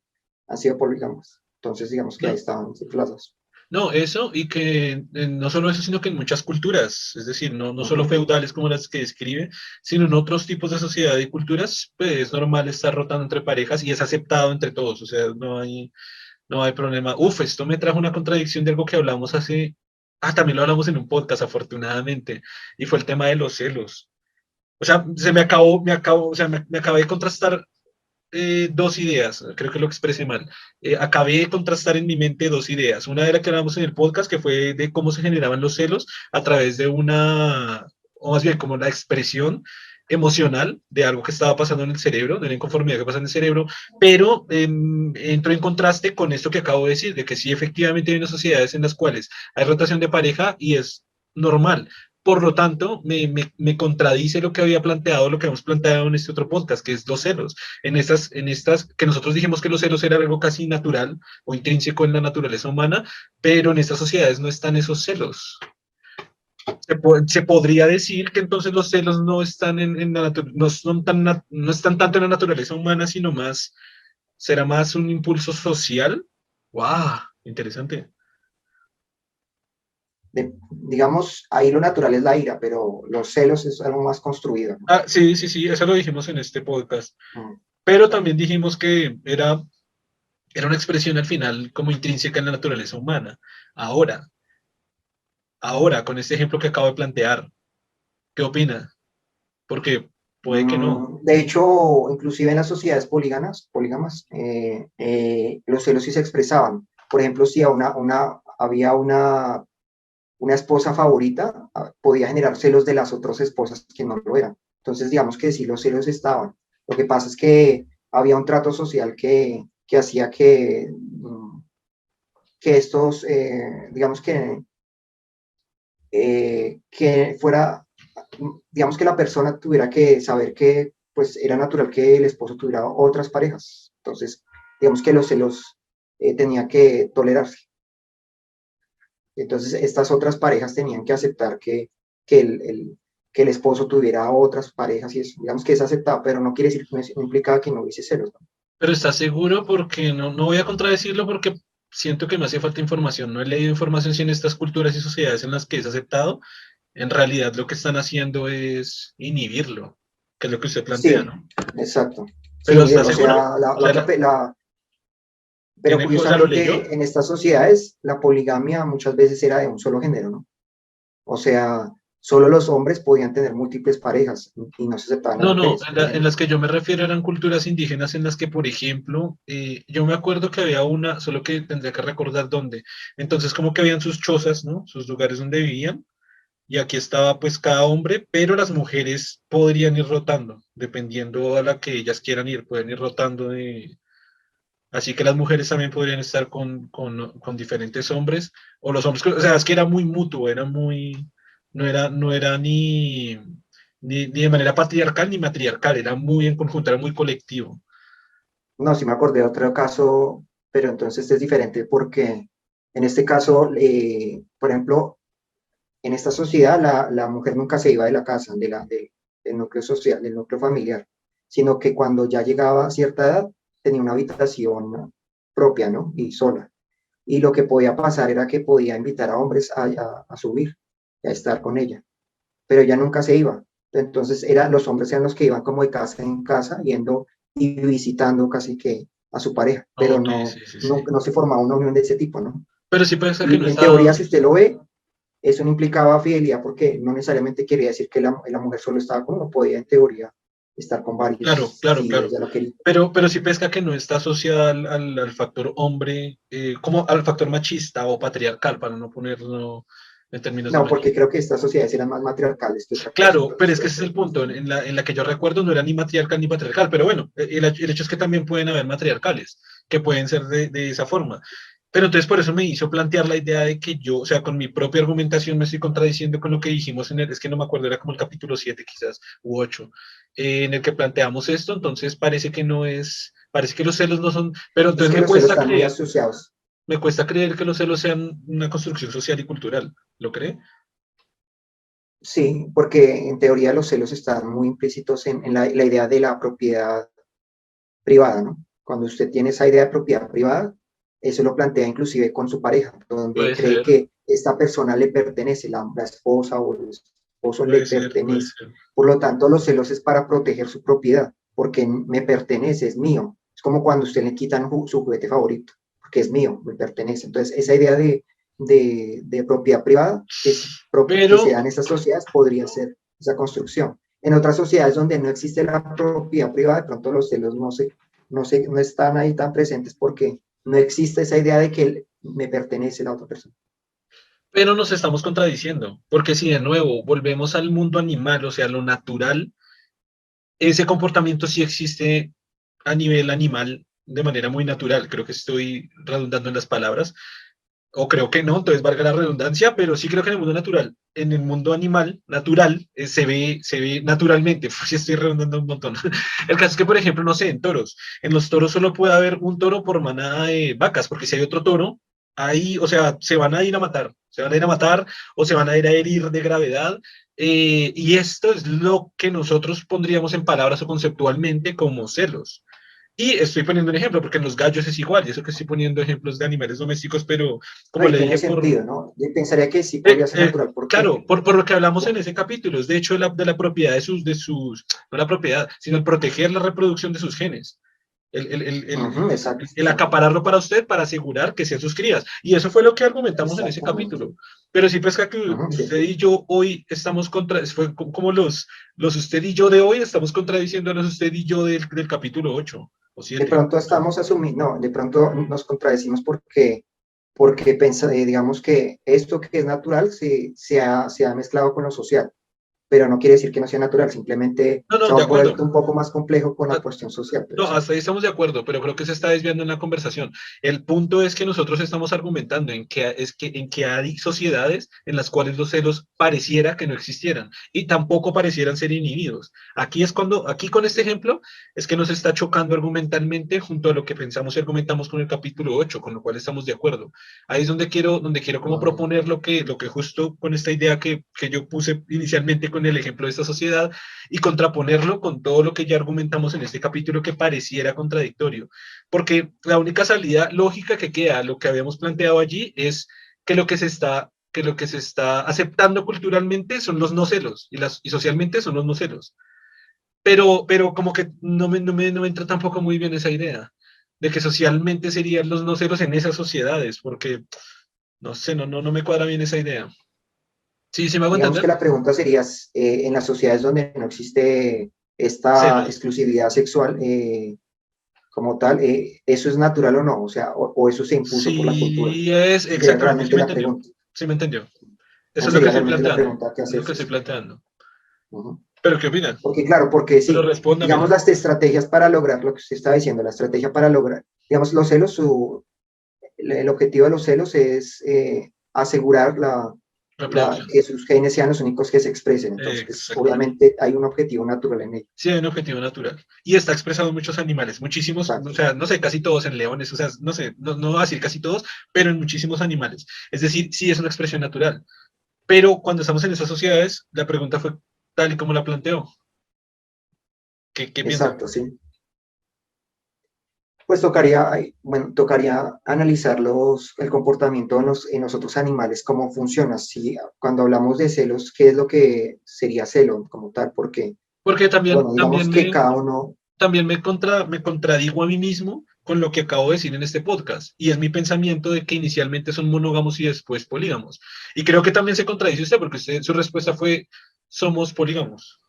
han sido polígamas. Entonces, digamos que ahí No, estaban las dos. no, eso y que no solo eso, sino que en muchas culturas, es decir, no solo Ujú. feudales como las que describe, sino en otros tipos de sociedad y culturas, pues es normal estar rotando entre parejas y es aceptado entre todos, o sea, no hay problema. Uf, esto me trajo una contradicción de algo que hablamos hace, también lo hablamos en un podcast, afortunadamente, y fue el tema de los celos. O sea, o sea, me acabé de contrastar dos ideas, creo que lo expresé mal. Acabé de contrastar en mi mente dos ideas. Una de la que hablamos en el podcast, que fue de cómo se generaban los celos a través de o más bien como la expresión emocional de algo que estaba pasando en el cerebro, de la inconformidad que pasa en el cerebro, pero entro en contraste con esto que acabo de decir, de que sí efectivamente hay unas sociedades en las cuales hay rotación de pareja y es normal. Por lo tanto, me contradice lo que había planteado, lo que hemos planteado en este otro podcast, que es los celos que nosotros dijimos que los celos era algo casi natural o intrínseco en la naturaleza humana, pero en estas sociedades no están esos celos. Se podría decir que entonces los celos no están no son no están tanto en la naturaleza humana, sino más, será más un impulso social. ¡Wow! Interesante. Digamos, ahí lo natural es la ira, pero los celos es algo más construido, ¿no? Sí, sí, sí, eso lo dijimos en este podcast. Mm. Pero también dijimos que era una expresión al final como intrínseca en la naturaleza humana. Ahora, con este ejemplo que acabo de plantear, ¿qué opina? Porque puede que no. De hecho, inclusive en las sociedades polígamas, los celos sí se expresaban. Por ejemplo, si había una esposa favorita, podía generar celos de las otras esposas que no lo eran. Entonces, digamos que sí, los celos estaban. Lo que pasa es que había un trato social que hacía que estos, digamos que fuera, digamos que la persona tuviera que saber que pues era natural que el esposo tuviera otras parejas. Entonces, digamos que los celos tenía que tolerarse. Entonces, estas otras parejas tenían que aceptar que que el esposo tuviera otras parejas y eso, digamos que es aceptado, pero no quiere decir que no implicaba que no hubiese celos, ¿no? Pero ¿estás seguro? Porque no voy a contradecirlo porque siento que me hace falta información. No he leído información si en estas culturas y sociedades en las que es aceptado, en realidad lo que están haciendo es inhibirlo, que es lo que usted plantea, Sí, ¿no? exacto. Pero Sí, ¿estás o seguro? sea, O sea, pero o sea, ¿lo curiosamente leyó? en estas sociedades la poligamia muchas veces era de un solo género, ¿no? O sea, solo los hombres podían tener múltiples parejas y no se aceptaban las No, mujeres, en, por en ejemplo. las que yo me refiero eran culturas indígenas en las que, por ejemplo, yo me acuerdo que había una, solo que tendría que recordar dónde. Entonces, como que habían sus chozas, ¿no? Sus lugares donde vivían, y aquí estaba pues cada hombre, pero las mujeres podrían ir rotando, dependiendo a la que ellas quieran ir, pueden ir rotando de... Así que las mujeres también podrían estar con diferentes hombres, o los hombres, o sea, es que era muy mutuo, era muy, no era ni de manera patriarcal ni matriarcal, era muy en conjunto, era muy colectivo. No, sí me acordé de otro caso, pero entonces es diferente porque en este caso, por ejemplo, en esta sociedad la mujer nunca se iba de la casa, del núcleo social, del núcleo familiar, sino que cuando ya llegaba a cierta edad tenía una habitación propia, ¿no? Y sola. Y lo que podía pasar era que podía invitar a hombres a subir y a estar con ella, pero ella nunca se iba. Entonces los hombres eran los que iban como de casa en casa, yendo y visitando casi que a su pareja, pero Ok, sí, sí, sí. no se formaba una unión de ese tipo, ¿no? Pero sí puede ser que no Y en estaba... teoría, si usted lo ve, eso no implicaba fidelidad porque no necesariamente quería decir que la mujer solo estaba con uno, podía en teoría estar con Claro, varios claro, si claro. ella lo quería. Pero sí pesca que no está asociada al factor hombre, como al factor machista o patriarcal, para no ponerlo en términos de No, machismo. porque creo que estas sociedades eran más matriarcales que otra cosa, Claro, pero entonces es que puede ese es ser. el punto. En la que yo recuerdo no era ni matriarcal ni patriarcal, pero bueno, el hecho es que también pueden haber matriarcales, que pueden ser de esa forma. Pero entonces por eso me hizo plantear la idea de que yo, o sea, con mi propia argumentación me estoy contradiciendo con lo que dijimos en el, es que no me acuerdo, era como el capítulo 7 quizás, u 8, en el que planteamos esto, entonces parece que no es, parece que los celos no son, pero Es entonces que los celos están muy asociados. me cuesta creer que los celos sean una construcción social y cultural, ¿lo cree? Sí, porque en teoría los celos están muy implícitos en la idea de la propiedad privada, ¿no? Cuando usted tiene esa idea de propiedad privada, eso lo plantea inclusive con su pareja, donde cree que esta persona le pertenece, la esposa o el esposo le Puede pertenece. ser. Por lo tanto, los celos es para proteger su propiedad, porque me pertenece, es mío. Es como cuando usted le quitan su juguete favorito, porque es mío, me pertenece. Entonces, esa idea de propiedad privada que se Pero, da en estas sociedades podría ser esa construcción. En otras sociedades donde no existe la propiedad privada, de pronto los celos no están ahí tan presentes porque no existe esa idea de que me pertenece la otra persona. pero nos estamos contradiciendo, porque si de nuevo volvemos al mundo animal, o sea, lo natural, ese comportamiento sí existe a nivel animal de manera muy natural. Creo que estoy redundando en las palabras, o creo que no, entonces valga la redundancia, pero sí creo que en el mundo natural, en el mundo animal, natural, se ve naturalmente. Pues sí estoy redundando un montón. El caso es que, por ejemplo, no sé, en los toros solo puede haber un toro por manada de vacas, porque si hay otro toro, ahí, o sea, se van a ir a matar, se van a ir a matar o se van a ir a herir de gravedad. Y esto es lo que nosotros pondríamos en palabras o conceptualmente como celos. Y estoy poniendo un ejemplo, porque en los gallos es igual, y eso que estoy poniendo ejemplos de animales domésticos, pero No, como y le tiene dije, sentido, ¿no? Yo pensaría que sí podría ser natural claro, porque, por lo que hablamos en ese capítulo, es de hecho de la propiedad no la propiedad, sino el proteger la reproducción de sus genes. exacto, El sí, acapararlo para usted para asegurar que sean sus crías. Y eso fue lo que argumentamos en ese exactamente. capítulo. Pero sí pesca que Sí. usted y yo hoy estamos contra, fue como los usted y yo de hoy estamos contradiciendo a los usted y yo del capítulo 8 o De 7. pronto estamos asumiendo, no, de pronto nos contradecimos porque digamos que esto que es natural se ha mezclado con lo social, pero no quiere decir que no sea natural, simplemente No, se no, ha de acuerdo. vuelto un poco más complejo con la Ah, cuestión social, pero no, sí. hasta ahí estamos de acuerdo, pero creo que se está desviando en la conversación. El punto es que nosotros estamos argumentando en que hay sociedades en las cuales los celos pareciera que no existieran y tampoco parecieran ser inhibidos. Aquí es cuando, aquí con este ejemplo, es que nos está chocando argumentalmente junto a lo que pensamos y argumentamos con el capítulo 8, con lo cual estamos de acuerdo. Ahí es donde quiero como Mm, proponer lo que justo con esta idea que yo puse inicialmente con el ejemplo de esta sociedad y contraponerlo con todo lo que ya argumentamos en este capítulo que pareciera contradictorio. Porque la única salida lógica que queda a lo que habíamos planteado allí es que lo que se está aceptando culturalmente son los no celos y socialmente son los no celos. Pero como que no me entra tampoco muy bien esa idea de que socialmente serían los no celos en esas sociedades, porque no sé, no me cuadra bien esa idea. Sí, sí me hago digamos que entender. la pregunta sería, en las sociedades donde no existe esta Celos. exclusividad sexual como tal, ¿eso es natural o no? O sea, o eso se impuso por la cultura. Sí, es Esa sería exactamente, sí realmente me la entendió. pregunta. Sí me entendió. Eso Esa es lo que sería estoy realmente la planteando. pregunta que Es lo que hacerse. estoy Sí. planteando. Ujú. ¿Pero qué opinan? Porque claro, porque Pero sí, digamos respóndamela. las estrategias para lograr lo que usted está diciendo, la estrategia para lograr, digamos, los celos, el objetivo de los celos es asegurar Reproducción. que sus genes sean los únicos que se expresen. Entonces, pues, Exactamente. obviamente hay un objetivo natural en ello. Sí, hay un objetivo natural. Y está expresado en muchos animales, muchísimos, o Exacto. sea, no sé, casi todos en leones, o sea, no sé, no voy a decir casi todos, pero en muchísimos animales. Es decir, sí es una expresión natural. Pero cuando estamos en esas sociedades, la pregunta fue tal y como la planteó. ¿Qué piensan? Exacto, sí. Pues tocaría, bueno, tocaría analizar el comportamiento en los otros animales, cómo funciona. Si, cuando hablamos de celos, ¿qué es lo que sería celo como tal? Porque, Porque bueno, digamos que cada uno, también me contradigo a mí mismo con lo que acabo de decir en este podcast. Y es mi pensamiento de que inicialmente son monógamos y después polígamos. Y creo que también se contradice usted, porque usted, su respuesta fue, somos polígamos.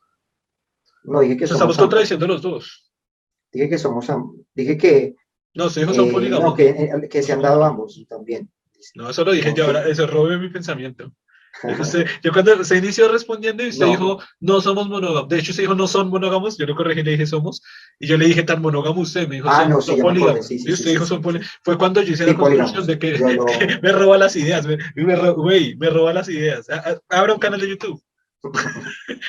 no dije que Nos estamos somos ambos, contradiciendo los dos. dije que dije que, No, usted dijo son no, polígamos. que se No han somos dado polígamos. ambos también. No, eso lo dije Digamos yo ahora, que, eso robe mi pensamiento. Yo cuando se inició respondiendo y usted No. dijo, no somos monógamos. De hecho, usted dijo, no son monógamos. Yo lo corregí y le dije, somos. Y yo le dije, tan monógamo usted. Me dijo, Ah, no, sí, son ya me acordé. polígamos. Sí, sí, Y sí, usted sí, dijo, son sí, sí. polígamos. Fue cuando yo hice Sí, la construcción polígamos. de que, Yo que lo... me roba las ideas. Güey, me roba las ideas. Abra un canal de YouTube.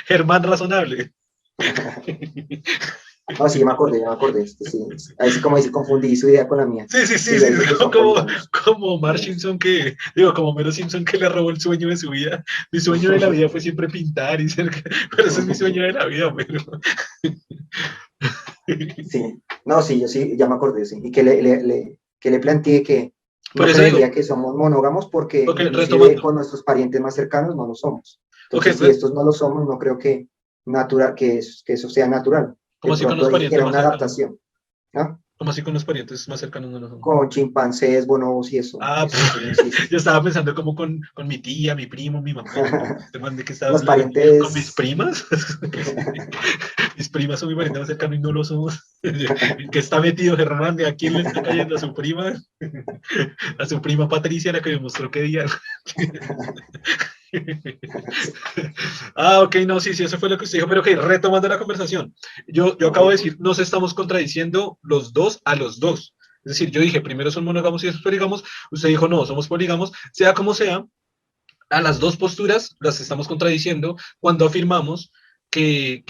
Germán Razonable. No, sí, ya me acordé, ya me acordé. Sí. Ahí sí, como dice, confundí su idea con la mía. Sí, sí, sí, Sí, sí, él dice que son como, polígamos. como Mark Eh, Simpson que, digo, como Mero Simpson que le robó el sueño de su vida. Mi sueño de la vida fue siempre pintar y ser, pero ese es mi sueño de la vida, pero... Sí, no, sí, yo sí, ya me acordé, sí. Y que que le planteé que Por no eso digo, creería que somos monógamos porque ok, inclusive retomando, con nuestros parientes más cercanos no lo somos. ok, Entonces, si estos no lo somos, no creo que, que eso sea natural. como De así con pronto los ahí parientes era más una cercanos, adaptación, ¿no? como así con los parientes más cercanos no lo son. Con chimpancés, bonobos y Ah, eso no existe. yo estaba pensando como con mi tía, mi primo, mi mamá, yo, te mandé que estaba Los hablando con mis parientes, primas, mis primas son mi pariente más cercano y no lo somos. ¿En qué está metido Germán? ¿De a quién le está cayendo a su prima? A su prima Patricia, la que me mostró que día. Ok, no, sí, sí, eso fue lo que usted dijo, pero ok, retomando la conversación. Yo ok, acabo de decir, nos estamos contradiciendo los dos a los dos. Es decir, yo dije, primero son monógamos y después polígamos. Usted dijo, no, somos polígamos. Sea como sea, a las dos posturas las estamos contradiciendo cuando afirmamos que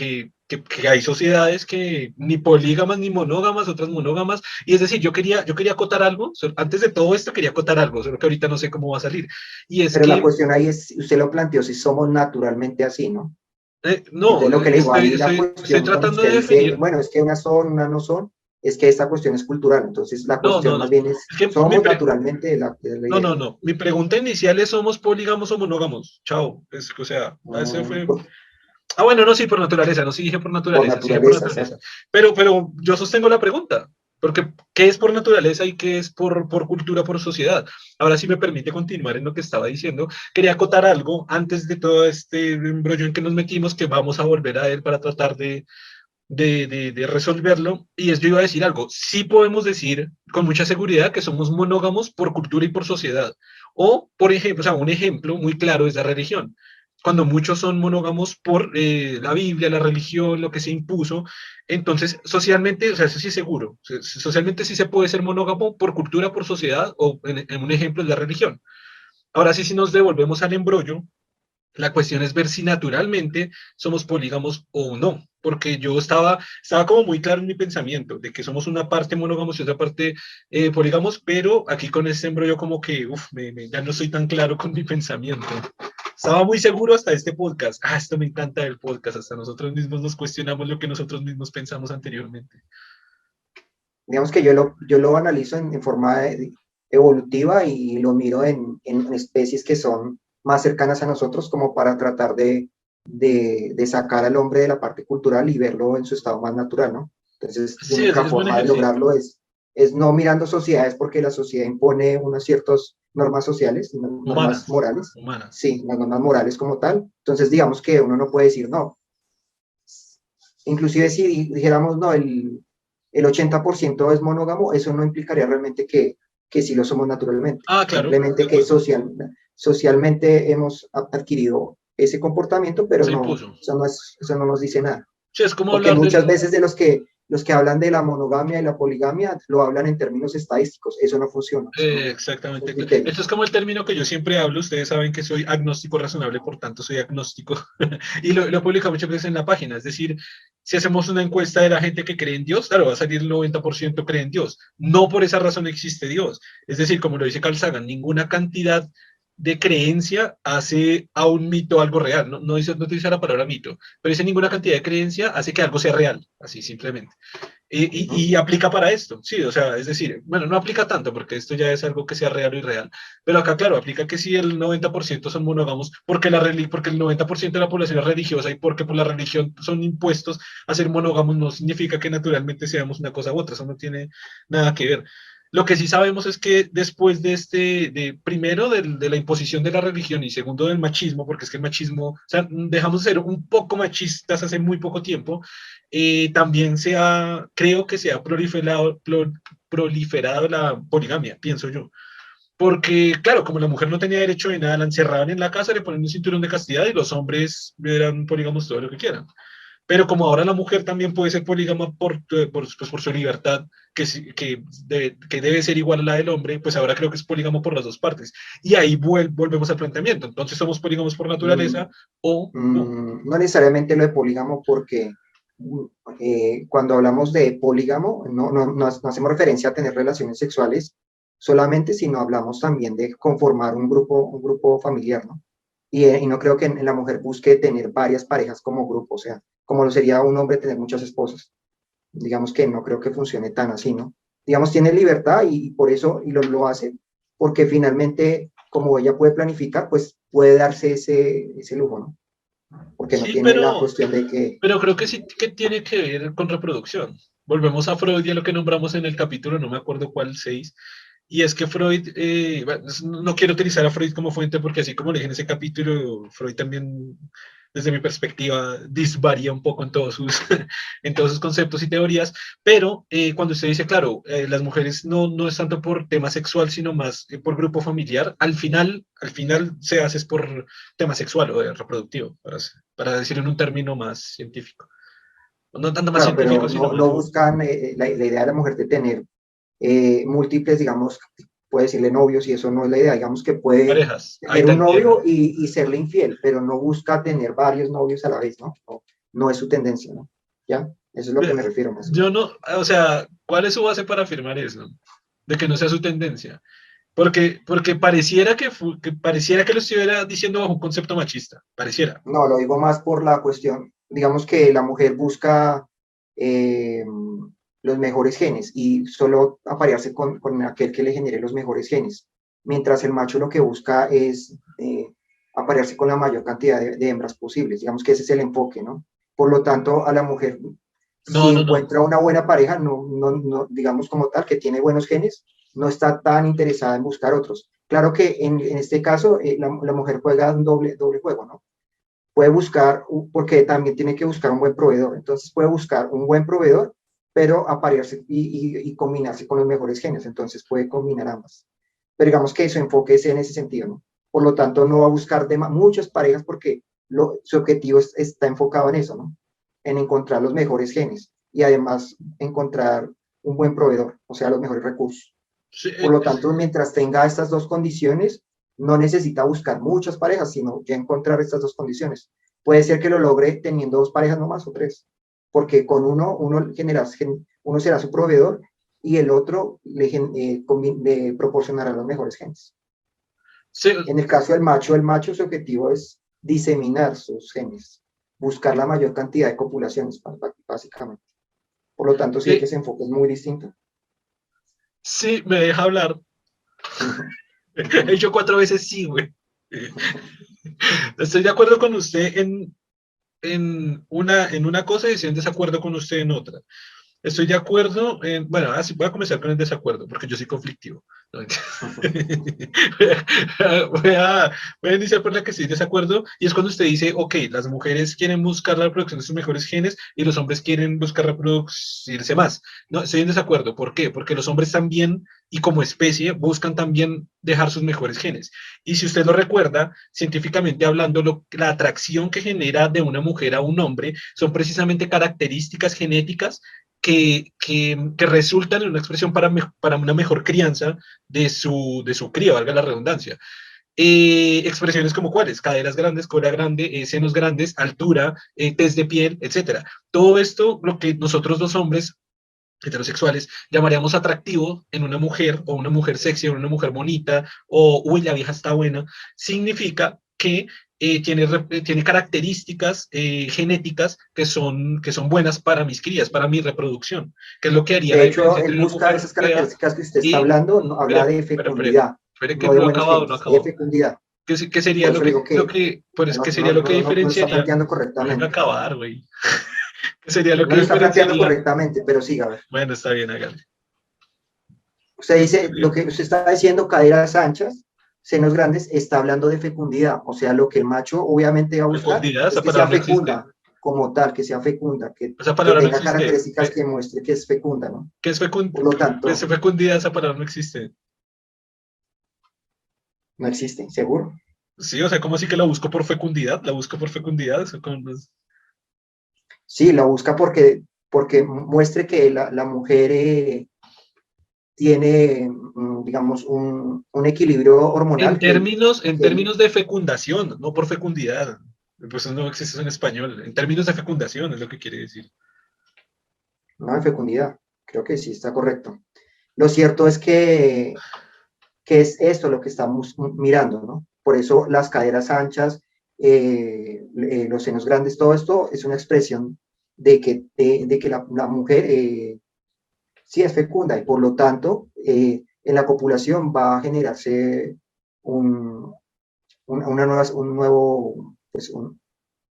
hay sociedades que ni polígamas ni monógamas, otras monógamas. Y es decir, yo quería acotar algo, antes de todo esto quería acotar algo, solo que ahorita no sé cómo va a salir. Y es pero la que, cuestión ahí es, usted lo planteó, si somos naturalmente así, ¿no? no, Entonces lo que le digo, ahí la estoy cuestión donde tratando de usted dice, definir. bueno, es que unas son, unas no son, es que esta cuestión es cultural. Entonces la No, no, cuestión no. más bien es, Es que somos naturalmente de la no, idea. no, no. Mi pregunta inicial es, ¿somos polígamos o monógamos? Chao. O sea, ese Mm, fue... Ah, bueno, no, sí, por naturaleza, no, sí dije por por naturaleza, sí dije por naturaleza, naturaleza. exacto. Pero yo sostengo la pregunta, porque ¿qué es por naturaleza y qué es por cultura, por sociedad? Ahora sí me permite continuar en lo que estaba diciendo. Quería acotar algo antes de todo este embrollo en que nos metimos, que vamos a volver a él para tratar de resolverlo. Y es, yo iba a decir algo, sí podemos decir con mucha seguridad que somos monógamos por cultura y por sociedad. O, por ejemplo, o sea, un ejemplo muy claro es la religión. Cuando muchos son monógamos por la Biblia, la religión, lo que se impuso, entonces socialmente, o sea, eso sí es seguro, socialmente sí se puede ser monógamo por cultura, por sociedad, o en un ejemplo es la religión. Ahora sí, si nos devolvemos al embrollo, la cuestión es ver si naturalmente somos polígamos o no, porque yo estaba como muy claro en mi pensamiento de que somos una parte monógamos y otra parte polígamos, pero aquí con este embrollo como que ya no estoy tan claro con mi pensamiento. Estaba muy seguro hasta este podcast. Esto me encanta del podcast, hasta nosotros mismos nos cuestionamos lo que nosotros mismos pensamos anteriormente. Digamos que yo lo analizo en forma evolutiva y lo miro en especies que son más cercanas a nosotros como para tratar de sacar al hombre de la parte cultural y verlo en su estado más natural, ¿no? Entonces, la Sí, única es buen forma de ejercicio. lograrlo es no mirando sociedades porque la sociedad impone unas ciertas normas sociales, normas Humanas, morales, humanas. sí, las normas morales como tal. Entonces, digamos que uno no puede decir no, inclusive si dijéramos, no, el 80% es monógamo, eso no implicaría realmente que sí lo somos naturalmente. Claro, de Simplemente que acuerdo. socialmente hemos adquirido ese comportamiento, pero Se no, impuso. eso no nos dice nada. Sí, es como Porque hablar muchas del, veces de los que hablan de la monogamia y la poligamia lo hablan en términos estadísticos. Eso no funciona, es un Exactamente. criterio. Esto es como el término que yo siempre hablo. Ustedes saben que soy agnóstico razonable, por tanto soy agnóstico. Y lo publico muchas veces en la página. Es decir, si hacemos una encuesta de la gente que cree en Dios, claro, va a salir el 90% cree en Dios. No por esa razón existe Dios. Es decir, como lo dice Carl Sagan, ninguna cantidad de creencia hace a un mito algo real. No utiliza la palabra mito, pero dice ninguna cantidad de creencia hace que algo sea real. Así simplemente. Y aplica para esto, sí, o sea, es decir, bueno, no aplica tanto porque esto ya es algo que sea real o irreal, pero acá, claro, aplica que si el 90% son monógamos, porque el 90% de la población es religiosa y porque por la religión son impuestos a ser monógamos, no significa que naturalmente seamos una cosa u otra, eso no tiene nada que ver. Lo que sí sabemos es que después primero de la imposición de la religión y segundo del machismo, porque es que el machismo, o sea, dejamos de ser un poco machistas hace muy poco tiempo, también creo que se ha proliferado la poligamia, pienso yo. porque, claro, como la mujer no tenía derecho de nada, la encerraban en la casa, le ponían un cinturón de castidad y los hombres eran polígamos todo lo que quieran. Pero como ahora la mujer también puede ser polígama por su libertad, que debe ser igual a la del hombre, pues ahora creo que es polígamo por las dos partes. Y ahí volvemos al planteamiento. Entonces, ¿somos polígamos por Mm, naturaleza o no? no necesariamente lo de polígamo, porque cuando hablamos de polígamo, no hacemos referencia a tener relaciones sexuales solamente, sino hablamos también de conformar un grupo familiar, ¿no? Y no creo que en la mujer busque tener varias parejas como grupo, o sea, como lo sería un hombre tener muchas esposas. Digamos que no creo que funcione tan así, ¿no? Digamos, tiene libertad y por eso lo hace, porque finalmente, como ella puede planificar, pues puede darse ese lujo, ¿no? Porque no Sí, tiene la cuestión de que, pero creo que sí que tiene que ver con reproducción. Volvemos a Freud y a lo que nombramos en el capítulo, no me acuerdo cuál, 6. Y es que Freud, bueno, no quiero utilizar a Freud como fuente porque así como le dije en ese capítulo, Freud también, desde mi perspectiva, disvaría un poco en todos sus, en todos sus conceptos y teorías, pero cuando usted dice, claro, las mujeres no es tanto por tema sexual, sino más por grupo familiar, al final se hace es por tema sexual o reproductivo, para decirlo en un término más científico. No tanto más claro, científico, pero sino no más... buscan la idea de la mujer de tener múltiples, digamos, puede decirle novios y eso no es la idea, digamos que puede Parejas, ahí tener te un novio entiendo. y serle infiel, pero no busca tener varios novios a la vez, ¿no? No es su tendencia, ¿no? ¿Ya? Eso es lo que me refiero más. Yo no, o sea, ¿cuál es su base para afirmar eso? De que no sea su tendencia. Porque pareciera que lo estuviera diciendo bajo un concepto machista. Pareciera. No, lo digo más por la cuestión, digamos que la mujer busca eh, los mejores genes y solo aparearse con aquel que le genere los mejores genes, mientras el macho lo que busca es aparearse con la mayor cantidad de hembras posibles, digamos que ese es el enfoque, ¿no? Por lo tanto, a la mujer, si No, no, no. encuentra una buena pareja, digamos como tal, que tiene buenos genes, no está tan interesada en buscar otros. Claro que en este caso la mujer juega un doble juego, ¿no? Puede buscar, porque también tiene que buscar un buen proveedor, entonces puede buscar un buen proveedor, pero aparearse y combinarse con los mejores genes, entonces puede combinar ambas. Pero digamos que su enfoque es en ese sentido, ¿no? Por lo tanto, no va a buscar muchas parejas porque su objetivo está enfocado en eso, ¿no? En encontrar los mejores genes y además encontrar un buen proveedor, o sea, los mejores recursos. Sí, Por lo tanto, mientras tenga estas dos condiciones, no necesita buscar muchas parejas, sino ya encontrar estas dos condiciones. Puede ser que lo logre teniendo dos parejas nomás o tres, porque con uno será su proveedor y el otro le proporcionará los mejores genes. sí, En el caso del macho, el macho su objetivo es diseminar sus genes, buscar la mayor cantidad de copulaciones, básicamente. Por lo tanto, sí que sí, ese enfoque es muy distinto. sí, me deja hablar. He hecho 4 veces sí, güey. Estoy de acuerdo con usted en una cosa y estoy en desacuerdo con usted en otra. Estoy de acuerdo en, bueno, así voy a comenzar con el desacuerdo, porque yo soy conflictivo. No, voy a, voy a iniciar por la que estoy de desacuerdo, y es cuando usted dice, ok, las mujeres quieren buscar la reproducción de sus mejores genes y los hombres quieren buscar reproducirse más. No, estoy en desacuerdo. ¿Por qué? Porque los hombres también, y como especie, buscan también dejar sus mejores genes. Y si usted lo recuerda, científicamente hablando, la atracción que genera de una mujer a un hombre son precisamente características genéticas que resultan en una expresión para una mejor crianza de su cría, valga la redundancia. Expresiones como cuáles: caderas grandes, cola grande, senos grandes, altura, tez de piel, etcétera. Todo esto, lo que nosotros los hombres heterosexuales llamaríamos atractivo en una mujer, o una mujer sexy, o una mujer bonita, o uy, la vieja está buena, significa que tiene características genéticas que son buenas para mis crías, para mi reproducción, que es lo que haría la De hecho, diferencia él entre una busca mujer esas fea características que usted está y... hablando, no, habla Espere, de espere, espere, fecundidad, espere que no de no ha buenos acabado, no ha genes, de acabado. fecundidad. ¿Qué sería Por lo eso le que, digo que ¿qué sería lo que no lo está diferenciaría? planteando Déjeme correctamente. acabar, güey. ¿Qué sería lo No que lo está planteando diferenciaría? correctamente, pero siga, a ver. Bueno, está bien, hágale. Usted dice, lo que usted está diciendo, caderas anchas, senos grandes, está hablando de fecundidad. O sea, lo que el macho obviamente va a buscar Fecundidad, es esa que palabra sea no existe. fecunda, como tal, que sea fecunda, Esa que palabra no tenga existe. características que muestre que es fecunda, ¿no? ¿Qué es Por lo qué es tanto, fecundidad? Esa palabra no existe. no existe, seguro. Sí, o sea, ¿cómo así que la busco por fecundidad? ¿La busco por fecundidad? Eso como Sí, la busca porque muestre que la mujer tiene, digamos, un equilibrio hormonal en que términos de fecundación, no por fecundidad. Pues eso no existe eso en español. En términos de fecundación es lo que quiere decir. no de fecundidad. Creo que sí está correcto. Lo cierto es que es esto lo que estamos mirando, ¿no? Por eso las caderas anchas, los senos grandes, todo esto es una expresión de que la mujer sí es fecunda y por lo tanto en la copulación va a generarse un, una nueva, un nuevo, pues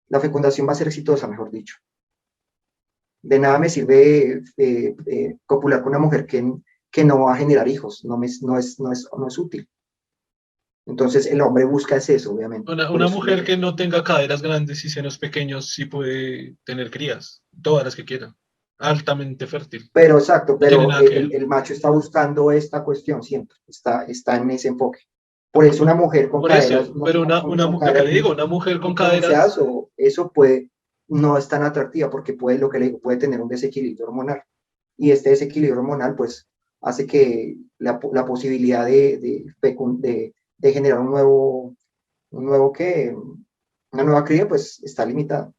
la fecundación va a ser exitosa, mejor dicho. De nada me sirve copular con una mujer que no va a generar hijos, no es útil. Entonces el hombre busca es eso, obviamente. Por Una eso mujer que no tenga caderas grandes y senos pequeños sí puede tener crías, todas las que quiera. Altamente fértil. pero exacto, No tiene pero nada que ver. el macho está buscando esta cuestión siempre, está en ese enfoque. Por eso una mujer con Por caderas, eso, pero lo que caderas le digo, una mujer con muy caderas, pronunciadas, o eso puede, no es tan atractiva porque puede, lo que le digo, puede tener un desequilibrio hormonal. Y este desequilibrio hormonal, pues, hace que la posibilidad de generar un nuevo que, una nueva cría, pues, está limitada.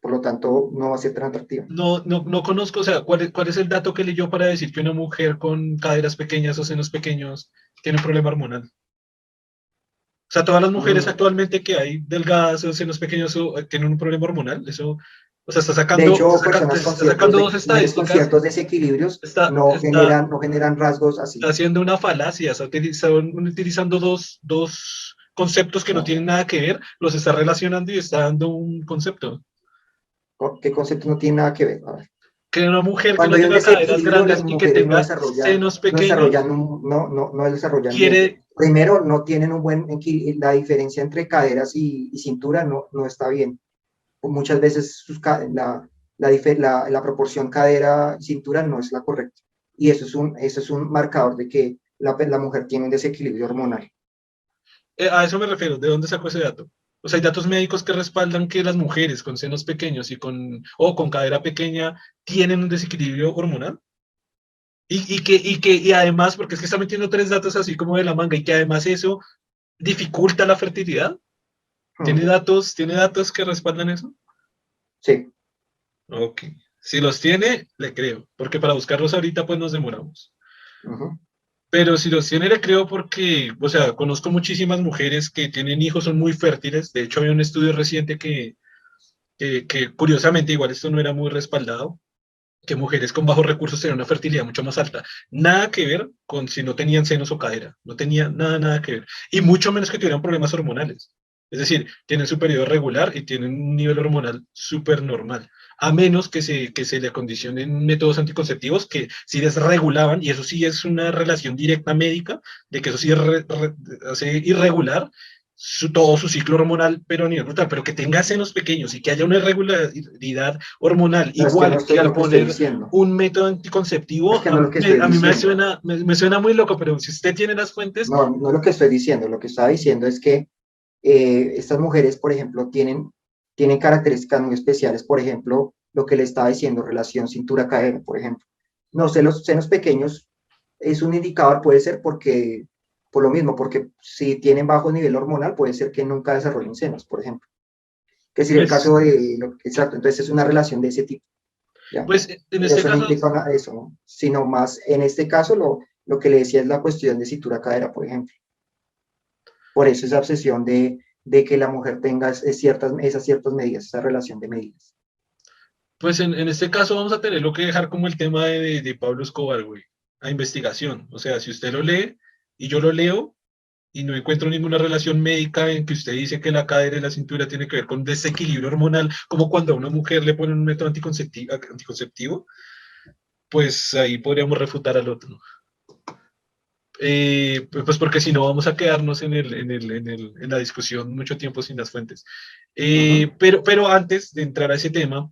Por lo tanto, no va a ser tan atractiva. no conozco, o sea, cuál es el dato que leyó para decir que una mujer con caderas pequeñas o senos pequeños tiene un problema hormonal? O sea, todas las mujeres Mm. actualmente que hay delgadas o senos pequeños tienen un problema hormonal. Eso, o sea, De hecho, personas está sacando dos mujeres con estadísticas, ciertos desequilibrios está no generan rasgos está así. haciendo una falacia, están utilizando dos conceptos que no No. tienen nada que ver, los está relacionando y está dando un concepto. ¿Qué concepto no tiene nada que ver? A ver. Que una mujer que Cuando no hay un tenga caderas desequilibrio, las grandes y que mujeres tenga senos no pequeños, desarrollan, no desarrollan bien. quiere, Primero, no tienen un buen la diferencia entre caderas y cintura no está bien. Muchas veces la proporción cadera-cintura no es la correcta. Y eso es un marcador de que la mujer tiene un desequilibrio hormonal. a eso me refiero, ¿de dónde sacó ese dato? O sea, hay datos médicos que respaldan que las mujeres con senos pequeños o con cadera pequeña tienen un desequilibrio hormonal. Y además, porque es que está metiendo tres datos así como de la manga, y que además eso dificulta la fertilidad. Hmm. Tiene datos que respaldan eso? Sí. Ok. Si los tiene, le creo, porque para buscarlos ahorita pues nos demoramos. Ujú. Pero si los tiene, le creo porque, o sea, conozco muchísimas mujeres que tienen hijos, son muy fértiles. De hecho, había un estudio reciente que curiosamente, igual esto no era muy respaldado, que mujeres con bajos recursos tenían una fertilidad mucho más alta. Nada que ver con si no tenían senos o cadera. No tenía nada que ver. Y mucho menos que tuvieran problemas hormonales. Es decir, tienen su periodo regular y tienen un nivel hormonal súper normal. A menos que se le acondicionen métodos anticonceptivos que sí desregulaban, y eso sí es una relación directa médica, de que eso sí hace irregular todo su ciclo hormonal, pero a nivel brutal, pero que tenga senos pequeños y que haya una irregularidad hormonal, No es que no igual que estoy al lo que estoy poner diciendo. un método Es anticonceptivo, que no es lo que estoy a mí diciendo. me suena muy loco, pero si usted tiene las fuentes, No es lo que estoy diciendo. Lo que estaba diciendo es que estas mujeres, por ejemplo, tienen características muy especiales. Por ejemplo, lo que le estaba diciendo, relación cintura-cadera, por ejemplo. No sé, los senos pequeños es un indicador, puede ser porque, por lo mismo, porque si tienen bajo nivel hormonal, puede ser que nunca desarrollen senos, por ejemplo. Que sería el pues, caso de, exacto, entonces es una relación de ese tipo, ¿ya? pues en Pero este eso no caso, implica eso, ¿no? Sino más, en este caso, lo que le decía es la cuestión de cintura-cadera, por ejemplo. Por eso esa obsesión de que la mujer tenga esas ciertas medidas, esa relación de medidas. pues en este caso vamos a tenerlo que dejar como el tema de Pablo Escobar, güey, a investigación. O sea, si usted lo lee y yo lo leo y no encuentro ninguna relación médica en que usted dice que la cadera y la cintura tiene que ver con desequilibrio hormonal, como cuando a una mujer le ponen un método anticonceptivo, pues ahí podríamos refutar al otro. Pues porque si no vamos a quedarnos en la discusión mucho tiempo sin las fuentes. Ujú. Pero antes de entrar a ese tema,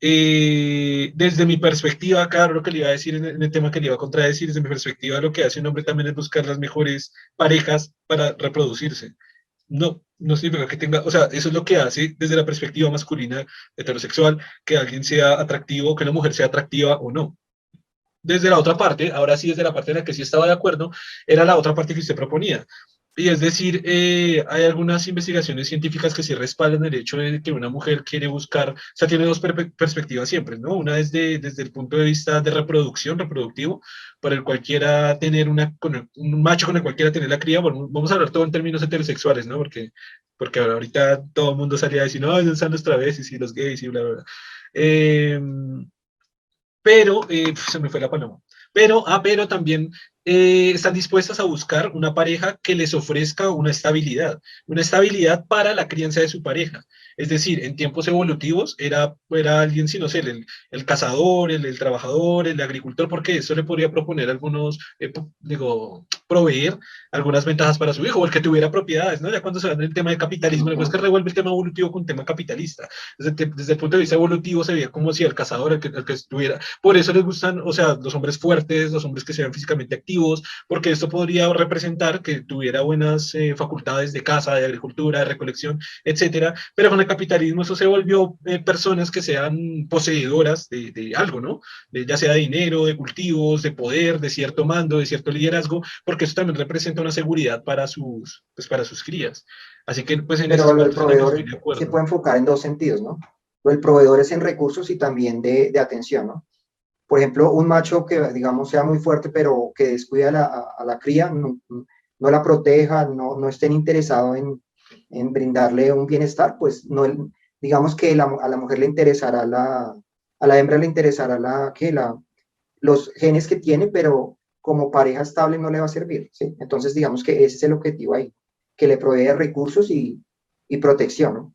Desde mi perspectiva, claro, lo que le iba a decir en el tema que le iba a contradecir, desde mi perspectiva, lo que hace un hombre también es buscar las mejores parejas para reproducirse. No, no significa que tenga, o sea, eso es lo que hace desde la perspectiva masculina heterosexual, que alguien sea atractivo, que una mujer sea atractiva o no. Desde la otra parte, ahora sí, desde la parte en la que sí estaba de acuerdo, era la otra parte que usted proponía. Y es decir, hay algunas investigaciones científicas que sí respaldan el hecho de que una mujer quiere buscar, o sea, tiene dos perspectivas siempre, ¿no? Una es desde el punto de vista de reproducción, reproductivo, por el cual quiera tener un macho con el cual quiera tener la cría. Bueno, vamos a hablar todo en términos heterosexuales, ¿no? Porque ahorita todo el mundo salía a decir, no, están los travestis y los gays y bla, bla, bla. Eh, pero se me fue la paloma. Pero también están dispuestas a buscar una pareja que les ofrezca una estabilidad para la crianza de su pareja. Es decir, en tiempos evolutivos era alguien, sí, no sé, el cazador, el trabajador, el agricultor, porque eso le podría proponer algunos, digo, proveer algunas ventajas para su hijo, o el que tuviera propiedades, ¿no? Ya cuando se va en el tema del capitalismo, después que revuelve el tema evolutivo con tema capitalista. Desde el punto de vista evolutivo se veía como si el cazador, el que estuviera, por eso les gustan, o sea, los hombres fuertes, los hombres que sean físicamente activos, porque esto podría representar que tuviera buenas facultades de caza, de agricultura, de recolección, etcétera. Pero con el capitalismo eso se volvió personas que sean poseedoras de algo, ¿no? Ya sea de dinero, de cultivos, de poder, de cierto mando, de cierto liderazgo, porque eso también representa una seguridad para sus crías. Así que, pues, en esas Pero lo del partes en las que estoy proveedor de se acuerdo. puede enfocar en dos sentidos, ¿no? Lo del proveedor es en recursos y también de atención, ¿no? Por ejemplo, un macho que, digamos, sea muy fuerte, pero que descuida a la cría, no la proteja, no estén interesado en brindarle un bienestar, pues no, digamos que a la mujer le interesará a la hembra le interesará los genes que tiene, pero como pareja estable no le va a servir, ¿sí? Entonces, digamos que ese es el objetivo ahí, que le provee recursos y protección, ¿no?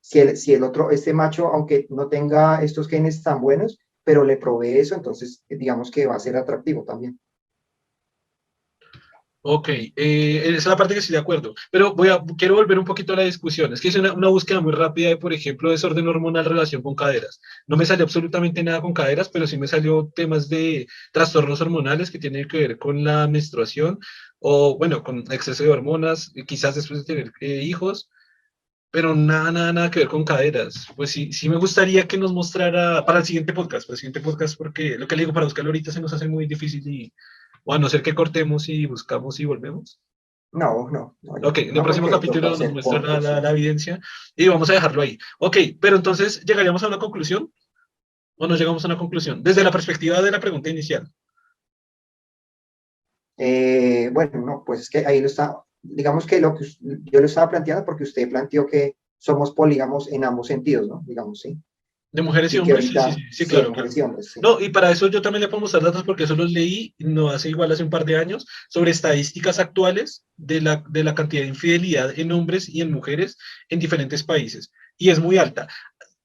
Si el otro, este macho, aunque no tenga estos genes tan buenos, pero le provee eso, entonces digamos que va a ser atractivo también. Ok, esa es la parte que estoy de acuerdo, pero quiero volver un poquito a la discusión. Es que hice una búsqueda muy rápida de, por ejemplo, desorden hormonal en relación con caderas. No me salió absolutamente nada con caderas, pero sí me salió temas de trastornos hormonales que tienen que ver con la menstruación o, bueno, con exceso de hormonas, quizás después de tener hijos, pero nada, nada, nada que ver con caderas. Pues sí, sí me gustaría que nos mostrara para el siguiente podcast, porque lo que le digo, para buscarlo ahorita se nos hace muy difícil y, o a no ser que cortemos y buscamos y volvemos. Ya, Ok, en el no, próximo porque toca capítulo nos hacer muestra cortos, sí. la evidencia y vamos a dejarlo ahí. Ok, pero entonces, ¿llegaríamos a una conclusión o no llegamos a una conclusión? Desde la perspectiva de la pregunta inicial. Bueno, no, pues es que ahí lo está, digamos que yo lo estaba planteando porque usted planteó que somos polígamos en ambos sentidos, ¿no? Digamos, sí. ¿De mujeres y Y que hombres? Sí, sí, ahorita, sí, sí, sí, de claro, mujeres claro. y hombres, sí. No, y para eso yo también le puedo mostrar datos porque eso los leí, no hace igual hace un par de años, sobre estadísticas actuales de la cantidad de infidelidad en hombres y en mujeres en diferentes países. Y es muy alta.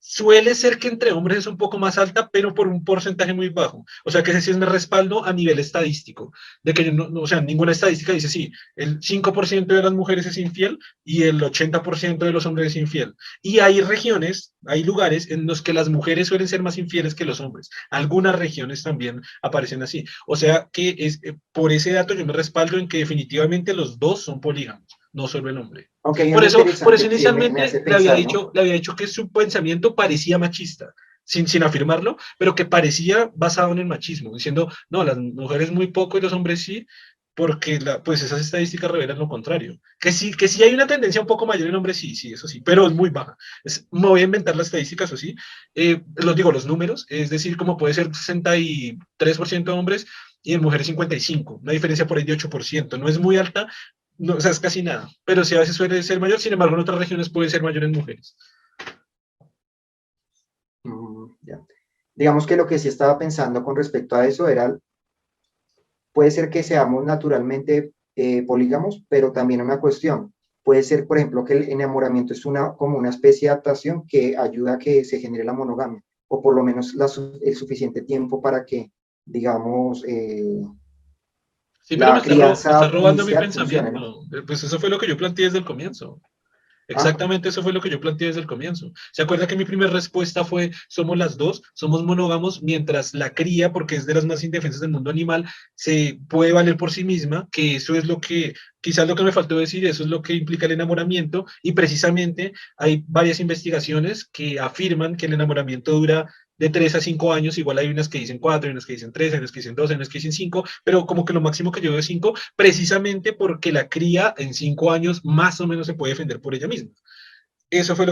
Suele ser que entre hombres es un poco más alta, pero por un porcentaje muy bajo. O sea que ese sí es mi respaldo a nivel estadístico. De que o sea, ninguna estadística dice sí, el 5% de las mujeres es infiel y el 80% de los hombres es infiel. Y hay regiones, hay lugares en los que las mujeres suelen ser más infieles que los hombres. Algunas regiones también aparecen así. O sea que por ese dato yo me respaldo en que definitivamente los dos son polígamos, no solo el hombre. Aunque hay Por algo eso, por eso interesante que me inicialmente hace pensar, ¿no? le había dicho que su pensamiento parecía machista, sin afirmarlo, pero que parecía basado en el machismo, diciendo, no, las mujeres muy poco y los hombres sí, porque pues esas estadísticas revelan lo contrario. Que sí hay una tendencia un poco mayor en hombres, sí, sí, eso sí, pero es muy baja. Me voy a inventar las estadísticas, o sí. Los digo, los números, es decir, como puede ser 63% de hombres y en mujeres 55%, una diferencia por ahí de 8%. No es muy alta, no, o sea, es casi nada, pero sí a veces suele ser mayor, sin embargo en otras regiones puede ser mayor en mujeres. Ya. Digamos que lo que sí estaba pensando con respecto a eso era, puede ser que seamos naturalmente polígamos, pero también una cuestión. Puede ser, por ejemplo, que el enamoramiento es como una especie de adaptación que ayuda a que se genere la monogamia, o por lo menos el suficiente tiempo para que, digamos, Sí, pero la me está crianza robando mi inicial funcione, ¿no? pensamiento. Pues eso fue lo que yo planteé desde el comienzo. Ah, Exactamente eso fue lo que yo planteé desde el comienzo. ¿Se acuerda que mi primera respuesta fue, somos las dos, somos monógamos, mientras la cría, porque es de las más indefensas del mundo animal, se puede valer por sí misma, que eso es lo que, quizás lo que me faltó decir, eso es lo que implica el enamoramiento, y precisamente hay varias investigaciones que afirman que el enamoramiento dura de 3 a 5 años, igual hay unas que dicen 4, hay unas que dicen 3, hay unas que dicen 2, hay unas que dicen 5, pero como que lo máximo que yo veo es 5, precisamente porque la cría en 5 años más o menos se puede defender por ella misma. Esa fue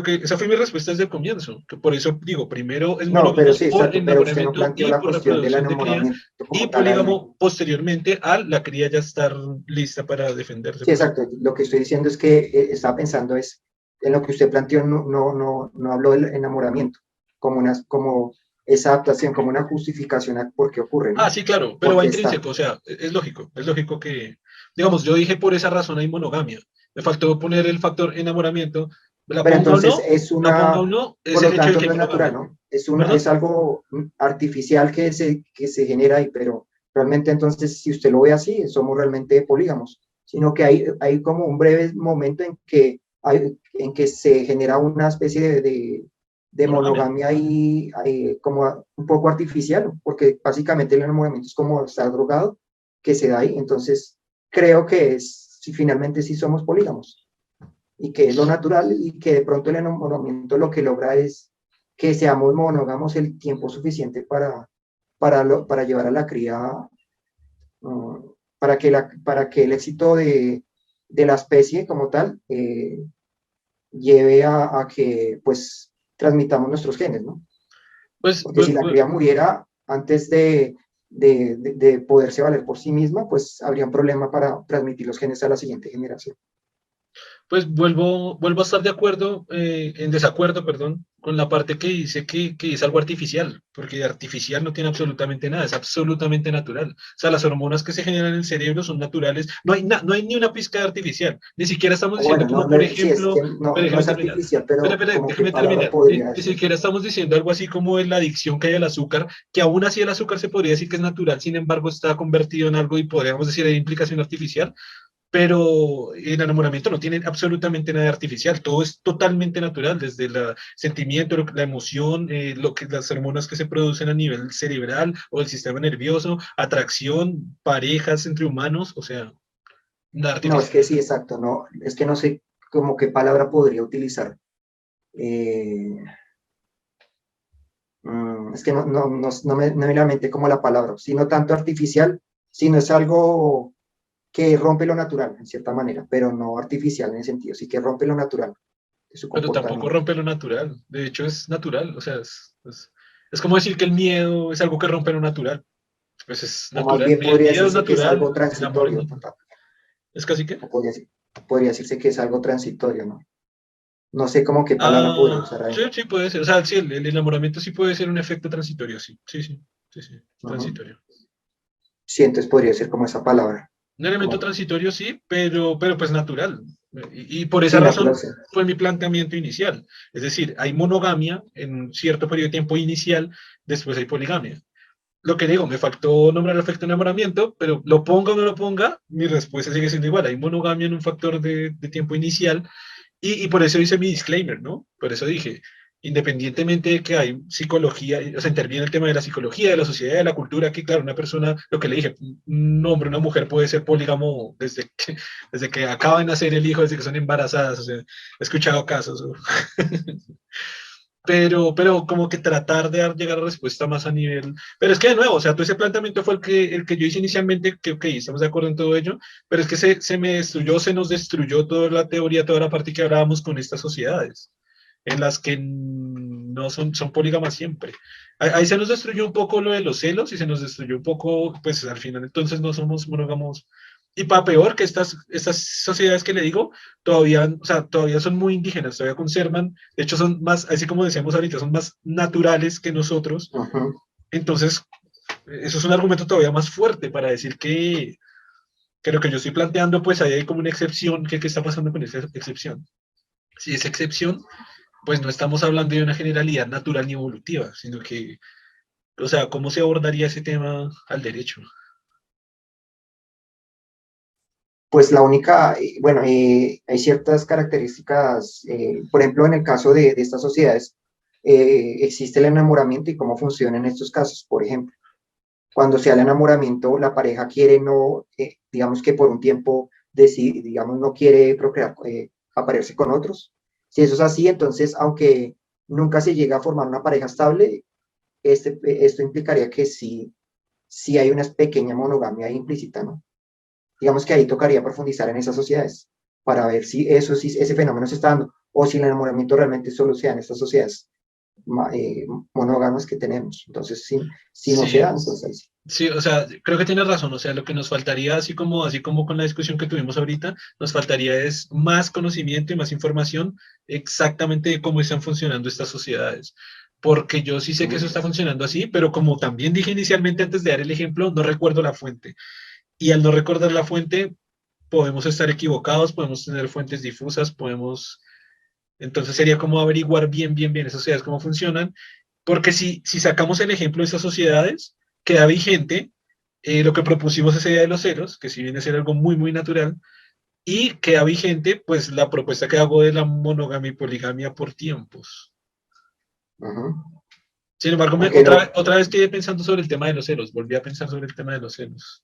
mi respuesta desde el comienzo, que por eso digo, primero es no, pero monógamo sí, por exacto, pero usted no enamoramiento planteó y la por cuestión del reproducción de cría, enamoramiento y como tal ahí. polígamo posteriormente a la cría ya estar lista para defenderse Sí, por sí. exacto. Lo que estoy diciendo es que estaba pensando es en lo que usted planteó, no habló del enamoramiento, como esa adaptación, como una justificación a por qué ocurre, Ah, ¿no? sí, claro, pero va Porque está. intrínseco, o sea, es lógico que, digamos, yo dije por esa razón hay monogamia. Me faltó poner el factor enamoramiento, la Pero ponga o entonces no, es la ponga o una, no, es por el lo hecho de tanto que no hay es natural, monogamia. ¿no? Es ¿Perdón? algo artificial que se genera ahí, pero realmente entonces si usted lo ve así, somos realmente polígamos, sino que hay como un breve momento en que se genera una especie de Monogamia. monogamia ahí como un poco artificial, porque básicamente el enamoramiento es como estar drogado, que se da ahí, entonces creo que si finalmente sí somos polígamos y que es lo natural y que de pronto el enamoramiento lo que logra es que seamos monógamos el tiempo suficiente para llevar a la cría, para que el éxito de la especie como tal lleve a que pues transmitamos nuestros genes, ¿no? Pues, Porque si la cría muriera antes de poderse valer por sí misma, pues habría un problema para transmitir los genes a la siguiente generación. Pues vuelvo a estar de acuerdo, en desacuerdo, perdón, con la parte que dice que es algo artificial, porque artificial no tiene absolutamente nada, es absolutamente natural. O sea, las hormonas que se generan en el cerebro son naturales, no hay ni una pizca de artificial, ni siquiera estamos O diciendo bueno, como, por sí, es ejemplo, que no, pero no déjeme es terminar, artificial, pero como qué déjeme palabra terminar, podría ni decir. siquiera estamos diciendo algo así como la adicción que hay al azúcar, que aún así el azúcar se podría decir que es natural, sin embargo está convertido en algo y podríamos decir hay implicación artificial, pero el enamoramiento no tiene absolutamente nada de artificial, todo es totalmente natural, desde el sentimiento, la emoción, las hormonas que se producen a nivel cerebral o del sistema nervioso, atracción, parejas entre humanos, o sea, nada No, es artificial. que sí, exacto, no, es que no sé como qué palabra podría utilizar. Eh, es que no me viene a la mente como la palabra, sino tanto artificial, sino es algo que rompe lo natural, en cierta manera, pero no artificial en el sentido, sí que rompe lo natural de su Pero tampoco comportamiento. rompe lo natural, de hecho es natural, o sea, es como decir que el miedo es algo que rompe lo natural, pues es O más natural, bien el podría miedo es decirse que es natural, algo el amor es transitorio, natural, es casi que... o podría decirse que es algo transitorio, ¿no? No sé cómo qué palabra podría Ah, usar ahí. sí, sí puede ser. O sea, sí, el enamoramiento sí puede ser un efecto transitorio, sí. Sí, sí, sí, sí, Ujú. transitorio. Sí, entonces podría ser como esa palabra, Un elemento como, transitorio sí, pero pues natural. Y por esa sí, natural, razón sí. fue mi planteamiento inicial. Es decir, hay monogamia en un cierto periodo de tiempo inicial, después hay poligamia. Lo que digo, me faltó nombrar el efecto enamoramiento, pero lo ponga o no lo ponga, mi respuesta sigue siendo igual. Hay monogamia en un factor de tiempo inicial. Y por eso hice mi disclaimer, ¿no? Por eso dije, independientemente de que hay psicología, o sea, interviene el tema de la psicología, de la sociedad, de la cultura, que claro, una persona, lo que le dije, un hombre, una mujer puede ser polígamo desde que acaba de nacer el hijo, desde que son embarazadas, o sea, he escuchado casos, ¿no? Pero como que tratar de llegar a respuesta más a nivel, pero es que de nuevo, o sea, todo ese planteamiento fue el que yo hice inicialmente, que ok, estamos de acuerdo en todo ello, pero es que se me destruyó, se nos destruyó toda la teoría, toda la parte que hablábamos con estas sociedades, en las que no son polígamas siempre. Ahí se nos destruyó un poco lo de los celos y se nos destruyó un poco, pues al final entonces no somos monógamos. Y para peor que estas sociedades que le digo, todavía, o sea, todavía son muy indígenas, todavía conservan, de hecho son más, así como decíamos ahorita, son más naturales que nosotros. Ujú. Entonces, eso es un argumento todavía más fuerte para decir que lo que yo estoy planteando, pues ahí hay como una excepción, ¿qué está pasando con esa excepción? Si es excepción, pues no estamos hablando de una generalidad natural ni evolutiva, sino que, o sea, ¿cómo se abordaría ese tema al derecho? Pues la única, bueno, hay ciertas características, por ejemplo, en el caso de estas sociedades, existe el enamoramiento y cómo funciona en estos casos. Por ejemplo, cuando sea el enamoramiento, la pareja quiere no, digamos que por un tiempo, decide, digamos, no quiere procrear, aparearse con otros. Si eso es así, entonces, aunque nunca se llega a formar una pareja estable, esto implicaría que sí hay una pequeña monogamia implícita, ¿no? Digamos que ahí tocaría profundizar en esas sociedades para ver si eso, si ese fenómeno se está dando o si el enamoramiento realmente solo se da en estas sociedades monógamas que tenemos. Entonces, si no se da, Sí, entonces ahí sí. sí, o sea, creo que tienes razón, o sea, lo que nos faltaría, así como con la discusión que tuvimos ahorita, nos faltaría es más conocimiento y más información exactamente de cómo están funcionando estas sociedades. Porque yo sí sé que eso está funcionando así, pero como también dije inicialmente antes de dar el ejemplo, no recuerdo la fuente. Y al no recordar la fuente, podemos estar equivocados, podemos tener fuentes difusas, podemos... Entonces sería como averiguar bien esas sociedades cómo funcionan, porque si sacamos el ejemplo de esas sociedades, queda vigente lo que propusimos ese día de los ceros, que si viene a ser algo muy natural, y queda vigente pues la propuesta que hago de la monogamia y poligamia por tiempos. Ujú. Sin embargo, Aunque, otra vez quedé pensando sobre el tema de los ceros, volví a pensar sobre el tema de los ceros.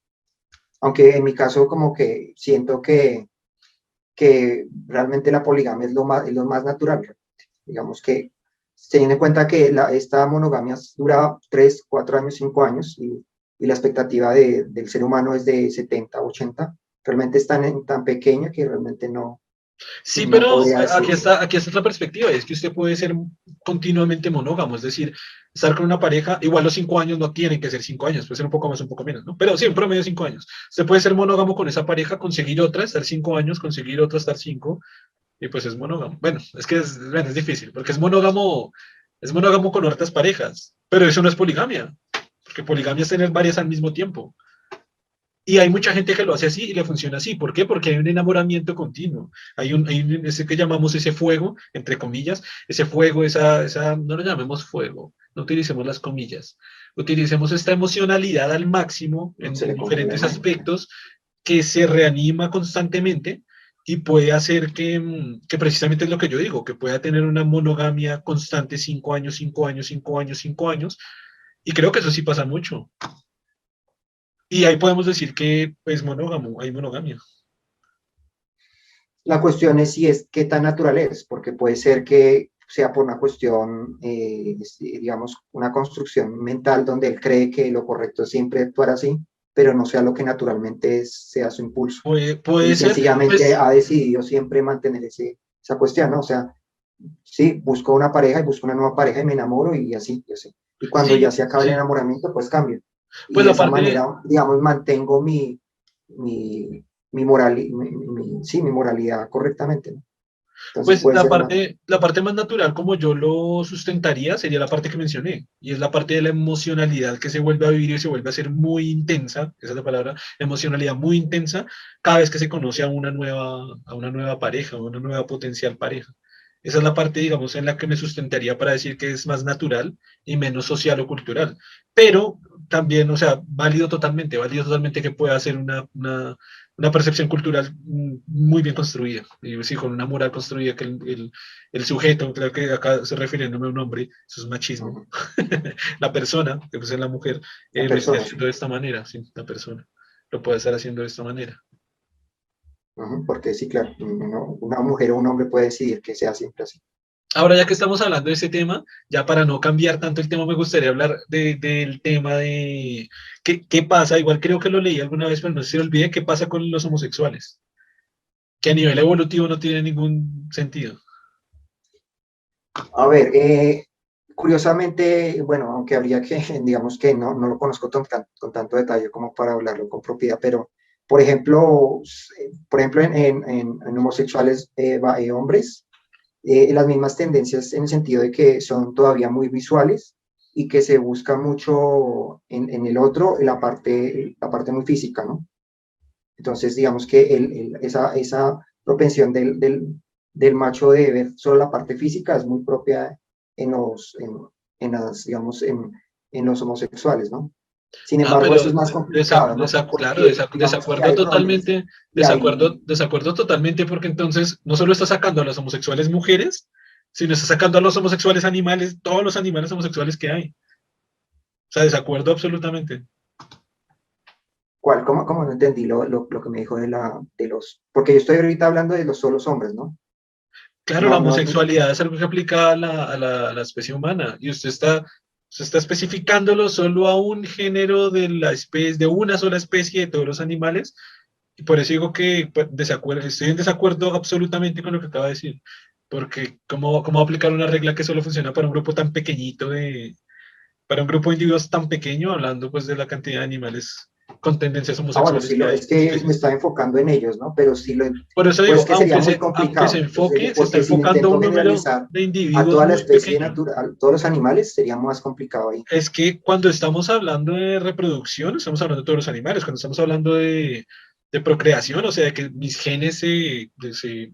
aunque en mi caso como que siento que realmente la poligamia es lo más natural. Digamos que teniendo en cuenta que esta monogamia dura 3 4 años, 5 años y la expectativa del ser humano es de 70 80, realmente es tan pequeña que realmente Sí, no pero podría decir. aquí está otra perspectiva, y es que usted puede ser continuamente monógamo, es decir, estar con una pareja, igual los 5 años no tienen que ser 5 años, puede ser un poco más, un poco menos, ¿no? Pero sí, en promedio 5 años. Usted puede ser monógamo con esa pareja, conseguir otra, estar 5 años, conseguir otra, estar cinco, y pues es monógamo. Bueno, bueno, es difícil, porque es monógamo con otras parejas, pero eso no es poligamia, porque poligamia es tener varias al mismo tiempo. Y hay mucha gente que lo hace así y le funciona así. ¿Por qué? Porque hay un enamoramiento continuo. Ese que llamamos ese fuego, entre comillas, ese fuego, no lo llamemos fuego, no utilicemos las comillas. Utilicemos esta emocionalidad al máximo Se en le confunde la diferentes imagen. aspectos que se reanima constantemente y puede hacer que precisamente es lo que yo digo, que pueda tener una monogamia constante 5 años, 5 años, 5 años, 5 años. Y creo que eso sí pasa mucho. Y ahí podemos decir que es monógamo, hay monogamia. La cuestión es si es qué tan natural es, porque puede ser que sea por una cuestión, digamos, una construcción mental donde él cree que lo correcto es siempre actuar así, pero no sea lo que naturalmente sea su impulso. Y Puede ser, sencillamente pues ha decidido siempre mantener esa cuestión, ¿no? O sea, sí, busco una pareja y busco una nueva pareja y me enamoro y así, y así. Y cuando ya sí, se acaba el sí. enamoramiento, pues cambio. Y Pues de la esa parte, manera, digamos, mantengo mi moralidad correctamente, ¿no? Entonces pues puede ser una... la parte más natural como yo lo sustentaría sería la parte que mencioné, y es la parte de la emocionalidad que se vuelve a vivir y se vuelve a ser muy intensa, esa es la palabra, emocionalidad muy intensa, cada vez que se conoce a una nueva pareja, a una nueva potencial pareja. Esa es la parte, digamos, en la que me sustentaría para decir que es más natural y menos social o cultural. Pero también, o sea, válido totalmente que pueda ser una percepción cultural muy bien construida, y sí, con una moral construida que el sujeto, creo que acá se refiriéndome a un hombre, eso es machismo, Ujú. la persona, que pues es la mujer, La lo esté persona, sí. haciendo de esta manera, sí, la persona lo puede estar haciendo de esta manera. Ujú. Porque sí, claro, una mujer o un hombre puede decidir que sea siempre así. Ahora, ya que estamos hablando de ese tema, ya para no cambiar tanto el tema, me gustaría hablar del tema de qué pasa, igual creo que lo leí alguna vez, pero no sé si lo olvidé, qué pasa con los homosexuales, que a nivel evolutivo no tiene ningún sentido. A ver, curiosamente, bueno, aunque habría que, digamos que no lo conozco con tanto detalle como para hablarlo con propiedad, pero, por ejemplo en homosexuales hombres, las mismas tendencias en el sentido de que son todavía muy visuales y que se busca mucho en el otro la parte muy física, ¿no? Entonces, digamos que esa propensión del macho de ver solo la parte física es muy propia en los, en, en las, digamos, en los homosexuales, ¿no? Sin Ah, embargo, eso pero es más complicado, ¿no? claro, Porque digamos que desacuerdo hay roles totalmente, y hay, desacuerdo totalmente, porque entonces no solo está sacando a las homosexuales mujeres, sino está sacando a los homosexuales animales, todos los animales homosexuales que hay. O sea, desacuerdo absolutamente. ¿cuál? ¿Cómo no entendí lo que me dijo de los, porque yo estoy ahorita hablando de los solos hombres, ¿no? Claro, la No, no, homosexualidad es algo que aplica a la especie humana y usted está especificándolo solo a un género de la especie, de una sola especie de todos los animales. Y por eso digo que pues, estoy en desacuerdo absolutamente con lo que acaba de decir. Porque cómo aplicar una regla que solo funciona para un grupo tan pequeñito para un grupo de individuos tan pequeño, hablando pues de la cantidad de animales con tendencias bueno, homosexuales que hay es en que me especies. estaba enfocando en ellos, ¿no? Pero sí Por eso pues digo, que sería muy aunque se complicado, enfoque, se está porque si lo enfocando a intento un número generalizar de a individuos toda la muy especie pequeño. natural, a todos los animales, sería más complicado ahí. Es que cuando estamos hablando de reproducción, estamos hablando de todos los animales. Cuando estamos hablando de procreación, o sea, de que mis genes se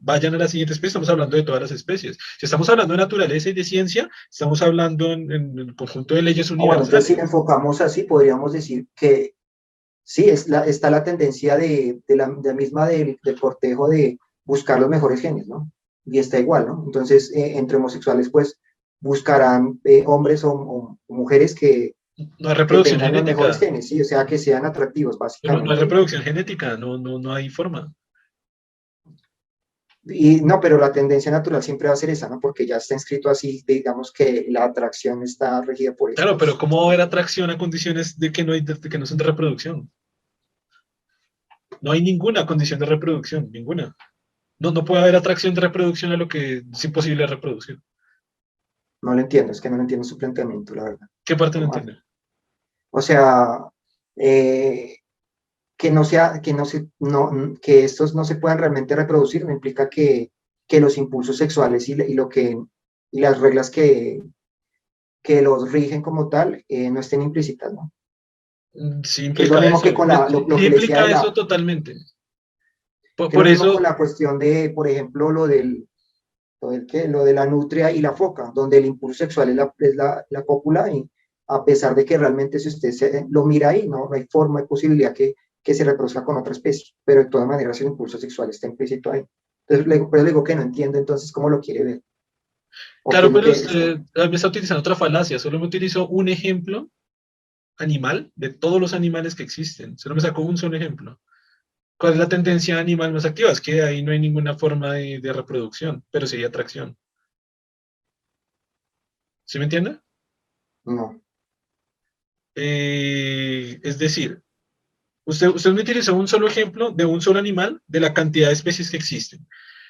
vayan a la siguiente especie, estamos hablando de todas las especies. Si estamos hablando de naturaleza y de ciencia, estamos hablando en el conjunto de leyes Bueno, entonces si lo universales. enfocamos así, podríamos decir que sí, está la tendencia de la misma del cortejo de buscar los mejores genes, ¿no? Y está igual, ¿no? Entonces, entre homosexuales, pues, buscarán hombres o mujeres No hay que reproducción tengan los mejores genética. genes, ¿sí? O sea, que sean atractivos, No hay básicamente. reproducción genética, no hay forma. Y no, pero la tendencia natural siempre va a ser esa, ¿no? Porque ya está inscrito así, digamos que la atracción está regida por Claro, pero estos. ¿cómo va a haber atracción a condiciones de que de que no son de reproducción? No hay ninguna condición de reproducción, ninguna. No puede haber atracción de reproducción a lo que es imposible reproducir. No lo entiendo, es que no lo entiendo su planteamiento, la verdad. ¿Qué parte no ¿Cómo entiende? o sea, eh, que no sea, que no se, no, que estos no se puedan realmente reproducir, no implica que los impulsos sexuales y lo y las reglas que los rigen como tal no estén implícitas, ¿no? Sí Que es lo implica mismo eso, que con lo sí que le decía implica eso totalmente. que es lo Por mismo con eso, la cuestión de, por ejemplo, lo de la nutria y la foca, donde el impulso sexual la cópula y a pesar de que realmente si usted lo mira ahí, no hay forma, hay posibilidad que se reproduzca con otra especie, pero de todas maneras el impulso sexual está implícito ahí. Entonces, pero le digo que no entiendo entonces cómo lo quiere ver, o qué claro, es lo pero que usted me está utilizando otra falacia, solo me utilizó un ejemplo animal de todos los animales que existen, solo me sacó un solo ejemplo. ¿Cuál es la tendencia animal más activa? Es que ahí no hay ninguna forma de reproducción, pero sí hay atracción. ¿Sí me entiende? no. Es decir, usted me utilizó un solo ejemplo de un solo animal de la cantidad de especies que existen.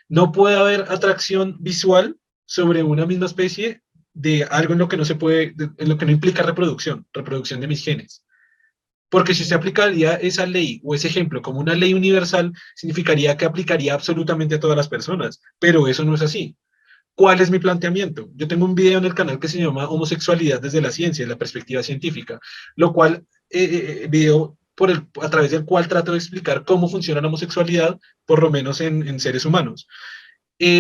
No puede haber atracción visual sobre una misma especie de algo en lo que no se puede, en lo que no implica reproducción de mis genes. Porque si usted aplicaría esa ley o ese ejemplo como una ley universal, significaría que aplicaría absolutamente a todas las personas, pero eso no es así. ¿Cuál es mi planteamiento? Yo tengo un video en el canal que se llama Homosexualidad desde la ciencia, la perspectiva científica, lo cual, video a través del cual trato de explicar cómo funciona la homosexualidad, por lo menos en seres humanos.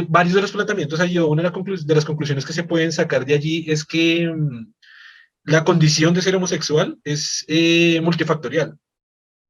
Varios de los planteamientos allí, una de las conclusiones que se pueden sacar de allí es que la condición de ser homosexual es multifactorial.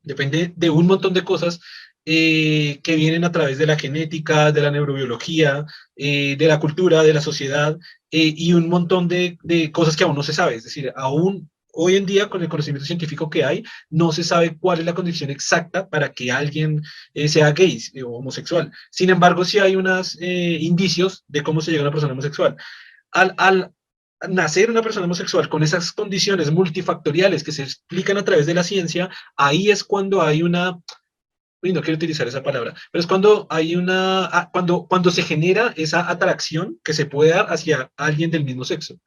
Depende de un montón de cosas que vienen a través de la genética, de la neurobiología, de la cultura, de la sociedad y un montón de cosas que aún no se sabe. Es decir, aún hoy en día, con el conocimiento científico que hay, no se sabe cuál es la condición exacta para que alguien sea gay o homosexual. Sin embargo, sí hay unos indicios de cómo se llega a una persona homosexual. Al nacer una persona homosexual con esas condiciones multifactoriales que se explican a través de la ciencia, ahí es cuando hay una, uy, no quiero utilizar esa palabra, pero es cuando hay cuando se genera esa atracción que se puede dar hacia alguien del mismo sexo,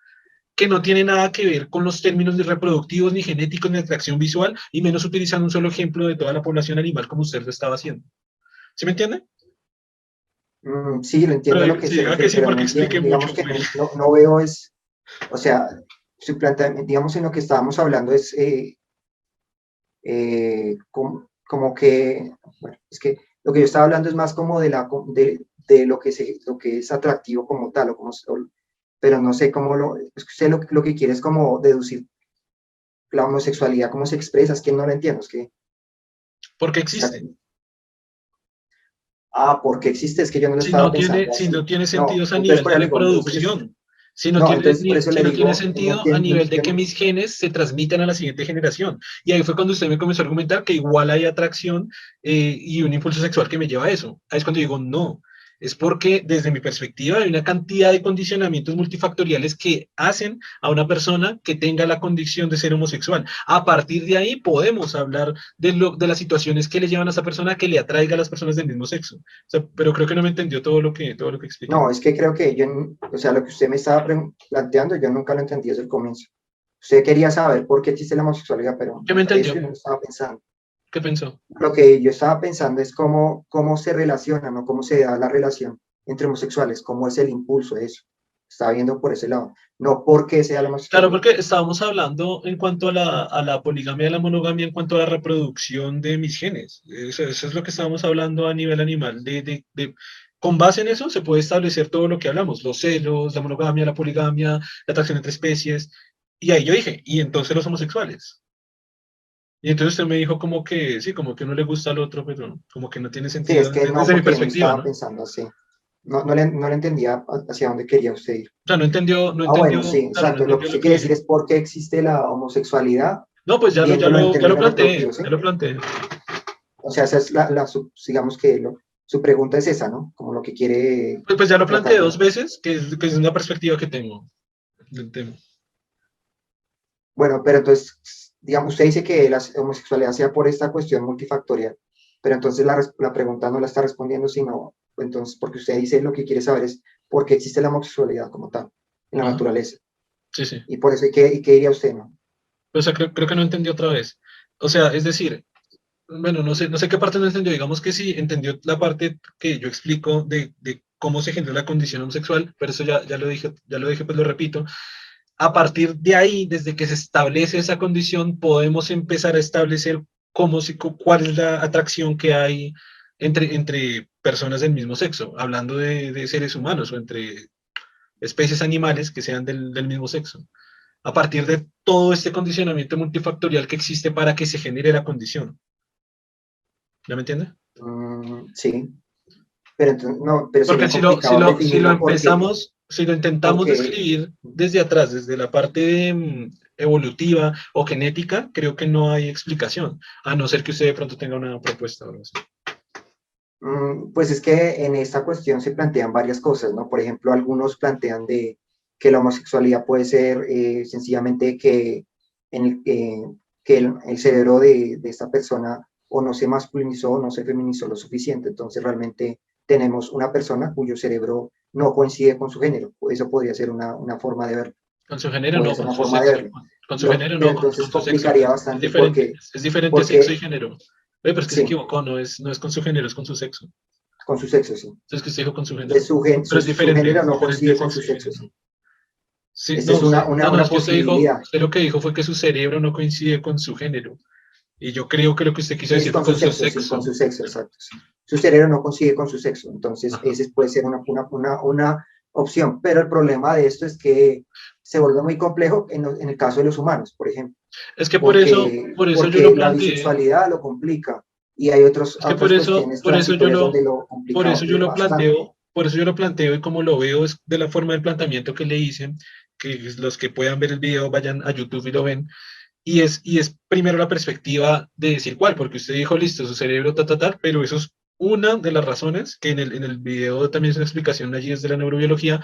que no tiene nada que ver con los términos ni reproductivos, ni genéticos, ni atracción visual, y menos utilizando un solo ejemplo de toda la población animal como usted lo estaba haciendo. ¿Sí me entiende? Sí, lo entiendo a lo Pero que si se diga que refiere, sí, pero no porque entiendo, expliqué digamos mucho, que güey. no veo es, o sea, su planteamiento, digamos en lo que estábamos hablando es como que, bueno, es que lo que yo estaba hablando es más como de lo que es atractivo como tal, pero no sé cómo es que usted lo que quiere es como deducir la homosexualidad, cómo se expresa, es que no lo entiendo, es que, Porque o sea, existe. ¿por qué existe? Es que yo no lo estaba pensando Si no así. tiene No, sentidos a entonces nivel por de eso le digo, entonces, reproducción, si no no, tiene, entonces por eso si le no tiene digo, no sentido a tiene, nivel de que mis genes se transmitan a la siguiente generación. Y ahí fue cuando usted me comenzó a argumentar que igual hay atracción y un impulso sexual que me lleva a eso. Ahí es cuando digo, no. Es porque desde mi perspectiva hay una cantidad de condicionamientos multifactoriales que hacen a una persona que tenga la condición de ser homosexual. A partir de ahí podemos hablar de las situaciones que le llevan a esa persona que le atraiga a las personas del mismo sexo. O sea, pero creo que no me entendió todo lo que expliqué. no, es que creo que yo, o sea, lo que usted me estaba planteando, yo nunca lo entendí desde el comienzo. Usted quería saber por qué existe la homosexualidad, pero ¿Qué me eso entendió? yo no lo estaba pensando. ¿Qué pensó? Lo que yo estaba pensando es cómo se relaciona, ¿no? Cómo se da la relación entre homosexuales, cómo es el impulso de eso. Estaba viendo por ese lado, no por qué sea la Claro, homosexualidad. porque estábamos hablando en cuanto a la poligamia y a la monogamia, en cuanto a la reproducción de mis genes. Eso es lo que estábamos hablando a nivel animal. Con base en eso se puede establecer todo lo que hablamos, los celos, la monogamia, la poligamia, la atracción entre especies. Y ahí yo dije, y entonces los homosexuales. Y entonces usted me dijo como que, sí, como que no le gusta al otro, pero como que no tiene Sí, sentido es que no, desde mi porque yo no lo perspectiva, estaba ¿no? pensando así. No le entendía hacia dónde quería usted ir. O sea, no Ah, bueno, sí, entendió, claro, no exacto. Lo que entendió lo usted que quiere decir dije. es por qué existe la homosexualidad, No, pues viéndolo en ya lo términos planteé, reproductivos, ¿sí? ya lo planteé. O sea, esa es digamos que su pregunta es esa, ¿no? Como lo que quiere Pues ya lo planteé tratar dos de... veces, que es una perspectiva que tengo del tema. Bueno, pero entonces, digamos, usted dice que la homosexualidad sea por esta cuestión multifactorial, pero entonces la pregunta no la está respondiendo, sino, entonces, porque usted dice lo que quiere saber es por qué existe la homosexualidad como tal, en la Ajá, naturaleza. sí, sí. Y por eso, ¿y qué diría usted, no? O sea, creo que no entendió otra vez. O sea, es decir, bueno, no sé qué parte no entendió. Digamos que sí entendió la parte que yo explico de cómo se genera la condición homosexual, pero eso ya lo dije, pues lo repito. A partir de ahí, desde que se establece esa condición, podemos empezar a establecer cuál es la atracción que hay entre personas del mismo sexo, hablando de seres humanos o entre especies animales que sean del mismo sexo. A partir de todo este condicionamiento multifactorial que existe para que se genere la condición. ¿Ya me entiende? Sí, pero entonces, no, pero Porque sería complicado si lo definirlo empezamos, si lo intentamos porque describir desde atrás, desde la parte evolutiva o genética, creo que no hay explicación, a no ser que usted de pronto tenga una propuesta o algo así. Pues es que en esta cuestión se plantean varias cosas, ¿no? Por ejemplo, algunos plantean de que la homosexualidad puede ser sencillamente en que el cerebro de esta persona o no se masculinizó o no se feminizó lo suficiente, entonces realmente tenemos una persona cuyo cerebro no coincide con su género. Eso podría ser una forma de verlo, Con su género, podría no, ser con una su forma de sexo. verlo. Con su género, Pero no, entonces con su sexo. complicaría Es bastante diferente. Es diferente sexo y porque género. Pero es que se sí, equivocó, no es con su género, es con su sexo. con su sexo, sí. Es que usted dijo con su Entonces género. Pero su género es no diferente coincide con sexo su y sexo, género. sí. Sí, Esta es no, una es que posibilidad. usted lo que dijo fue que su cerebro no coincide con su género. Y yo creo que lo que usted quiso Es decir fue con su con su sexo, sí, con sexo. su sexo, exacto. Sí. Su cerebro no coincide con su sexo, entonces Ajá. ese puede ser una opción. Pero el problema de esto es que se vuelve muy complejo en el caso de los humanos, por ejemplo, Es que por eso yo lo porque la planteé. bisexualidad lo complica y hay Es que otras cuestiones transitorias donde lo por complica eso yo lo bastante. planteo, por eso yo lo planteo y como lo veo es de la forma del planteamiento que le hice, que los que puedan ver el video vayan a YouTube y lo ven. Y es primero la perspectiva de decir cuál, porque usted dijo, listo, su cerebro, pero eso es una de las razones, que en el video también es una explicación allí desde la neurobiología,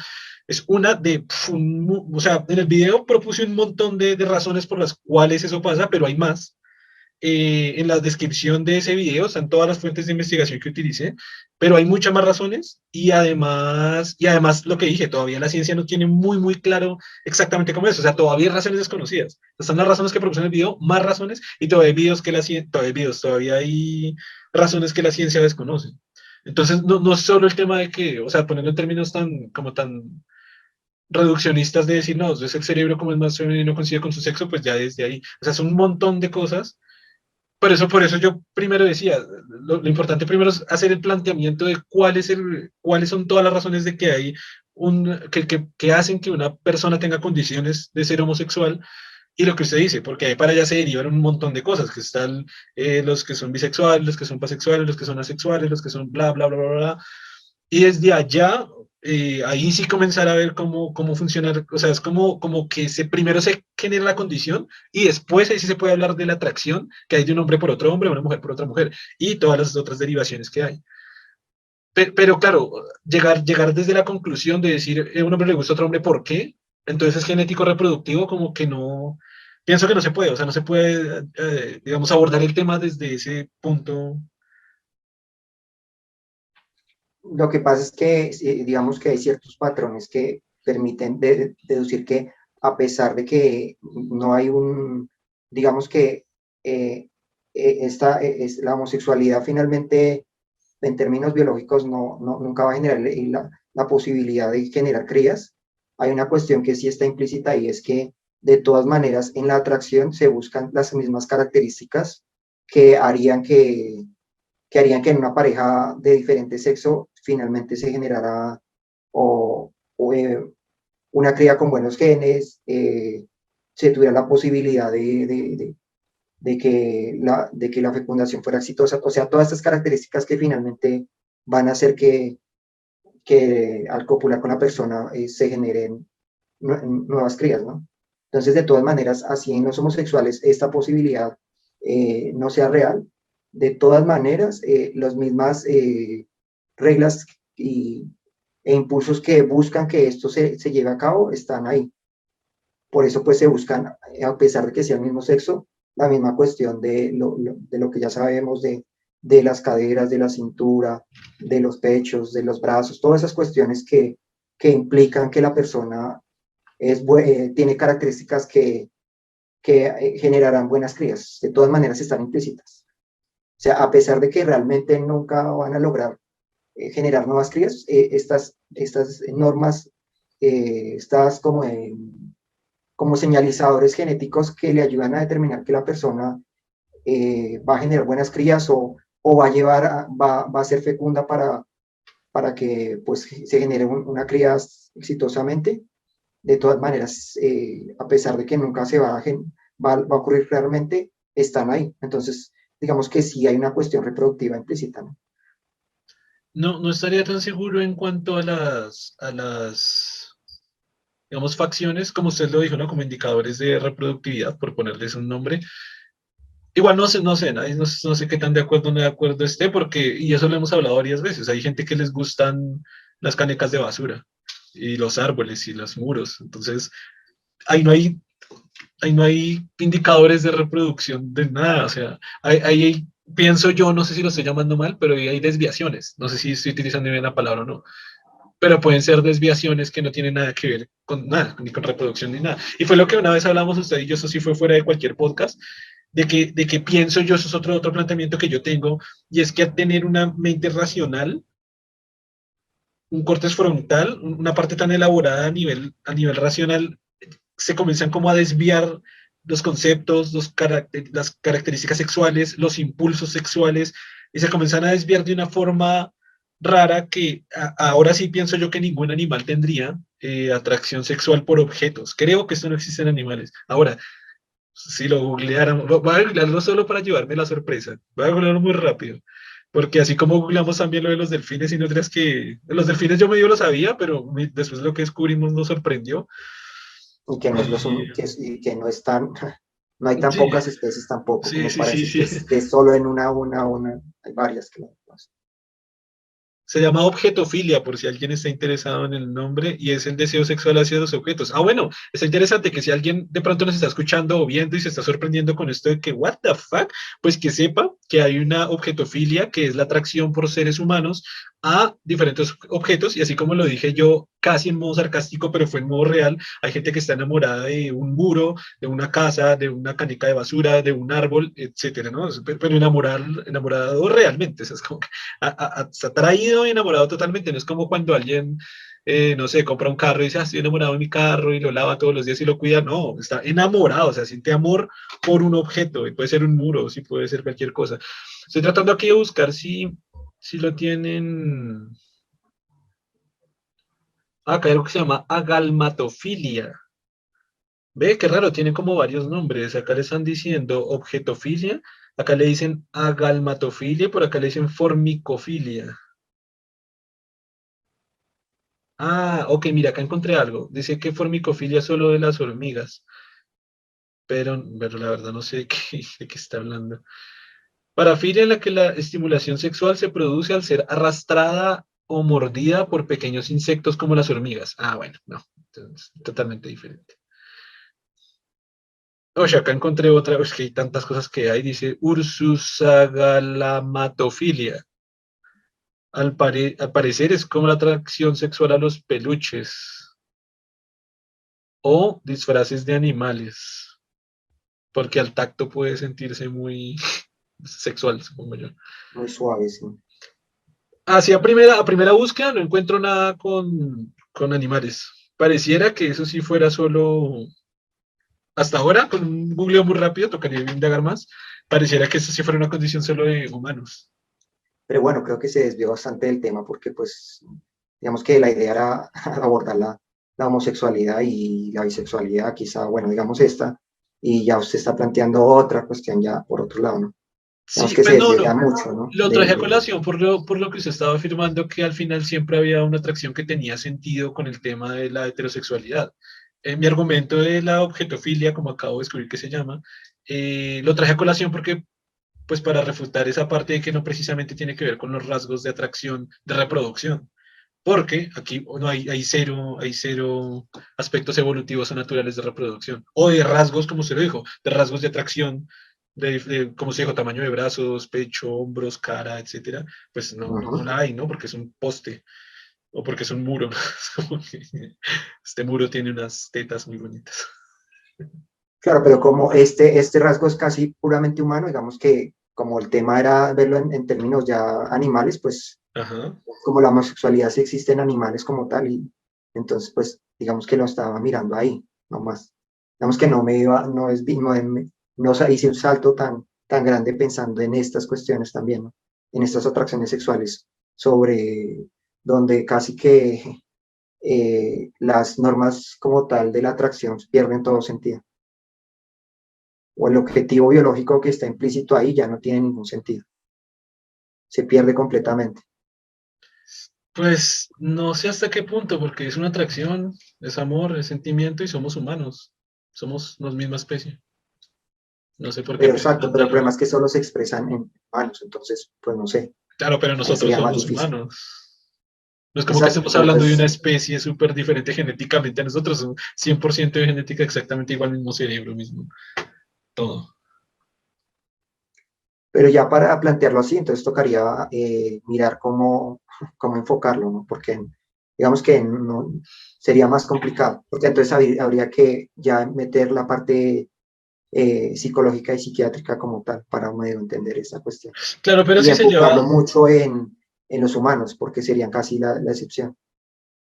es una o sea, en el video propuse un montón de razones por las cuales eso pasa, pero hay más. En la descripción de ese video están todas las fuentes de investigación que utilicé, pero hay muchas más razones y además lo que dije, todavía la ciencia no tiene muy claro exactamente cómo es, o sea, todavía hay razones desconocidas. Están las razones que propusieron el video, más razones, y todavía hay videos que todavía hay razones que la ciencia desconoce. Entonces, no es solo el tema de que, o sea, poniendo en términos tan reduccionistas de decir, no, es el cerebro como es más femenino coincide con su sexo, pues ya desde ahí, o sea, es un montón de cosas por eso yo primero decía, lo importante primero es hacer el planteamiento de cuáles son todas las razones de que hay que hacen que una persona tenga condiciones de ser homosexual Y lo que usted dice, porque ahí para allá se derivan un montón de cosas, que están los que son bisexuales, los que son pasexuales, los que son asexuales, los que son bla, bla, bla, bla, bla. Y desde allá, ahí sí comenzar a ver cómo funciona, o sea, es como que primero se genera la condición y después ahí sí se puede hablar de la atracción que hay de un hombre por otro hombre, una mujer por otra mujer y todas las otras derivaciones que hay. Pero claro, llegar desde la conclusión de decir, a un hombre le gusta a otro hombre, ¿por qué? Entonces es genético reproductivo, como que no, pienso que no se puede, o sea, no se puede, digamos, abordar el tema desde ese punto. Lo que pasa es que, digamos que hay ciertos patrones que permiten deducir que a pesar de que no hay un, digamos que es la homosexualidad finalmente en términos biológicos nunca va a generar la posibilidad de generar crías. Hay una cuestión que sí está implícita y es que de todas maneras en la atracción se buscan las mismas características que harían que en una pareja de diferente sexo finalmente se generara o una cría con buenos genes, se tuviera la posibilidad de que la fecundación fuera exitosa, o sea, todas estas características que finalmente van a hacer que al copular con la persona se generen nuevas crías, ¿no? Entonces, de todas maneras, así en los homosexuales esta posibilidad no sea real, de todas maneras, las mismas reglas e impulsos que buscan que esto se lleve a cabo están ahí. Por eso, pues se buscan, a pesar de que sea el mismo sexo, la misma cuestión de lo que ya sabemos de las caderas, de la cintura, de los pechos, de los brazos, todas esas cuestiones que implican que la persona tiene características que generarán buenas crías. De todas maneras, están implícitas. O sea, a pesar de que realmente nunca van a lograr generar nuevas crías, estas normas, estas como señalizadores genéticos que le ayudan a determinar que la persona va a generar buenas crías o va a va a ser fecunda para que pues, se genere una cría exitosamente. De todas maneras, a pesar de que nunca va a ocurrir realmente, están ahí. Entonces, digamos que sí hay una cuestión reproductiva implícita, ¿no? No, no estaría tan seguro en cuanto digamos, facciones, como usted lo dijo, ¿no? Como indicadores de reproductividad, por ponerles un nombre. Igual no sé, no sé qué tan de acuerdo o no de acuerdo esté, porque, y eso lo hemos hablado varias veces, hay gente que les gustan las canecas de basura, y los árboles, y los muros. Entonces, ahí no hay, ahí no hay indicadores de reproducción de nada. O sea, pienso yo, no sé si lo estoy llamando mal, pero ahí hay desviaciones. No sé si estoy utilizando bien la palabra o no, pero pueden ser desviaciones que no tienen nada que ver con nada, ni con reproducción ni nada. Y fue lo que una vez hablamos usted y yo, eso sí fue fuera de cualquier podcast, de que pienso yo, eso es otro planteamiento que yo tengo, y es que al tener una mente racional, un corte frontal, una parte tan elaborada a nivel racional, se comienzan como a desviar los conceptos, las características sexuales, los impulsos sexuales, y se comienzan a desviar de una forma rara que ahora sí pienso yo que ningún animal tendría atracción sexual por objetos. Creo que esto no existe en animales. Ahora, si lo googleáramos, voy a googlearlo solo para llevarme la sorpresa. Voy a googlearlo muy rápido. Porque así como googleamos también lo de los delfines, y no creas que los delfines yo medio lo sabía, pero después lo que descubrimos nos sorprendió. Y que no, Y, y que no están, no hay tan sí, pocas especies tampoco, sí, como sí, para sí, decir sí. que es solo en una, hay varias que no. Se llama objetofilia, por si alguien está interesado en el nombre, y es el deseo sexual hacia los objetos. Ah, bueno, está interesante que si alguien de pronto nos está escuchando o viendo y se está sorprendiendo con esto de que, what the fuck, pues que sepa que hay una objetofilia, que es la atracción por seres humanos a diferentes objetos, y así como lo dije yo, casi en modo sarcástico, pero fue en modo real, hay gente que está enamorada de un muro, de una casa, de una canica de basura, de un árbol, etcétera, ¿no? Pero enamorado realmente, o sea, es como está atraído y enamorado totalmente. No es como cuando alguien, no sé, compra un carro y dice, estoy enamorado de mi carro y lo lava todos los días y lo cuida. No, está enamorado, o sea, siente amor por un objeto, y puede ser un muro, sí puede ser cualquier cosa. Estoy tratando aquí de buscar si lo tienen. Acá hay algo que se llama agalmatofilia. Ve, qué raro, tiene como varios nombres. Acá le están diciendo objetofilia, acá le dicen agalmatofilia, por acá le dicen formicofilia. Ah, ok, mira, acá encontré algo. Dice que formicofilia es solo de las hormigas, pero la verdad no sé de qué está hablando. Parafilia en la que la estimulación sexual se produce al ser arrastrada o mordida por pequeños insectos como las hormigas. Ah, bueno, no, entonces, totalmente diferente. Oye, acá encontré otra, es que hay tantas cosas que hay, dice Ursusagalamatofilia. Al parecer es como la atracción sexual a los peluches o disfraces de animales, porque al tacto puede sentirse muy sexual, supongo yo. Muy suave, sí. Así a primera búsqueda no encuentro nada con animales. Pareciera que eso sí fuera solo, hasta ahora, con un googleo muy rápido, tocaría indagar más, pareciera que eso sí fuera una condición solo de humanos. Pero bueno, creo que se desvió bastante del tema porque, pues, digamos que la idea era abordar la homosexualidad y la bisexualidad, quizá, bueno, digamos esta, y ya usted está planteando otra cuestión ya por otro lado, ¿no? Digamos Sí, que se pues no, desvía mucho, ¿no? lo traje a colación por lo que usted estaba afirmando que al final siempre había una atracción que tenía sentido con el tema de la heterosexualidad. Mi argumento de la objetofilia, como acabo de descubrir que se llama, lo traje a colación porque, pues para refutar esa parte de que no precisamente tiene que ver con los rasgos de atracción de reproducción, porque aquí no hay cero aspectos evolutivos o naturales de reproducción, o de rasgos, como se lo dijo, de rasgos de atracción, como se dijo, tamaño de brazos, pecho, hombros, cara, etcétera, pues no Ujú. la hay, ¿no? Porque es un poste, o porque es un muro. Este muro tiene unas tetas muy bonitas. Claro, pero como este rasgo es casi puramente humano, digamos que como el tema era verlo en términos ya animales, pues Ajá. como la homosexualidad sí existe en animales como tal, y entonces pues digamos que lo estaba mirando ahí, no más. Digamos que no me iba, no es, no hice un salto tan grande pensando en estas cuestiones también, ¿no? En estas atracciones sexuales, sobre donde casi que las normas como tal de la atracción pierden todo sentido, o el objetivo biológico que está implícito ahí ya no tiene ningún sentido, se pierde completamente. Pues no sé hasta qué punto, porque es una atracción, es amor, es sentimiento y somos humanos. Somos la misma especie. No sé por qué Pero exacto, precisan pero el darle. problema es que solo se expresan en humanos, entonces, pues no sé, Claro, pero ahí nosotros sería más somos difícil. humanos. No es como que Exacto, estemos pero hablando de una pues, especie súper diferente genéticamente a nosotros. Un 100% de genética exactamente igual, mismo cerebro, mismo todo. pero ya para plantearlo así, entonces tocaría mirar cómo enfocarlo, ¿no? Porque digamos que no, sería más complicado, porque entonces habría que ya meter la parte psicológica y psiquiátrica como tal para medio entender esa cuestión. Claro, pero Y si se enfocarlo lleva, mucho en los humanos, porque serían casi la excepción.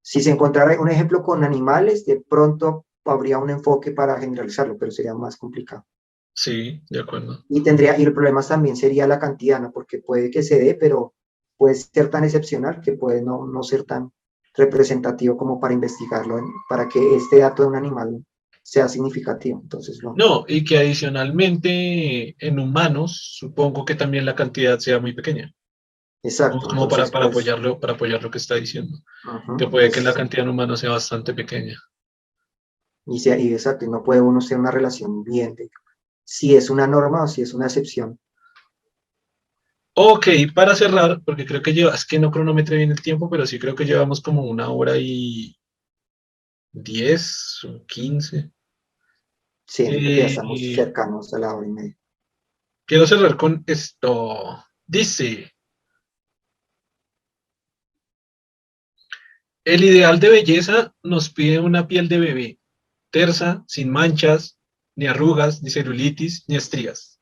Si se encontrara un ejemplo con animales, de pronto habría un enfoque para generalizarlo, pero sería más complicado. sí, de acuerdo. Y el problema también sería la cantidad, ¿no? Porque puede que se dé, pero puede ser tan excepcional que puede no ser tan representativo como para investigarlo, para que este dato de un animal sea significativo. Entonces, no. No, y que adicionalmente en humanos, supongo que también la cantidad sea muy pequeña, como, Exacto. como Entonces, pues, para apoyar lo que está diciendo, que puede que la entonces, cantidad en humanos sea bastante pequeña. y exacto, y no puede uno ser una relación bien de si es una norma o si es una excepción. Ok, para cerrar, porque creo que lleva, es que no cronometré bien el tiempo, pero sí creo que llevamos como 1 hora y 10 o 15. Sí, yo creo que ya estamos Eh, cercanos a la hora y media. quiero cerrar con esto. Dice, el ideal de belleza nos pide una piel de bebé, tersa, sin manchas, ni arrugas, ni celulitis, ni estrías,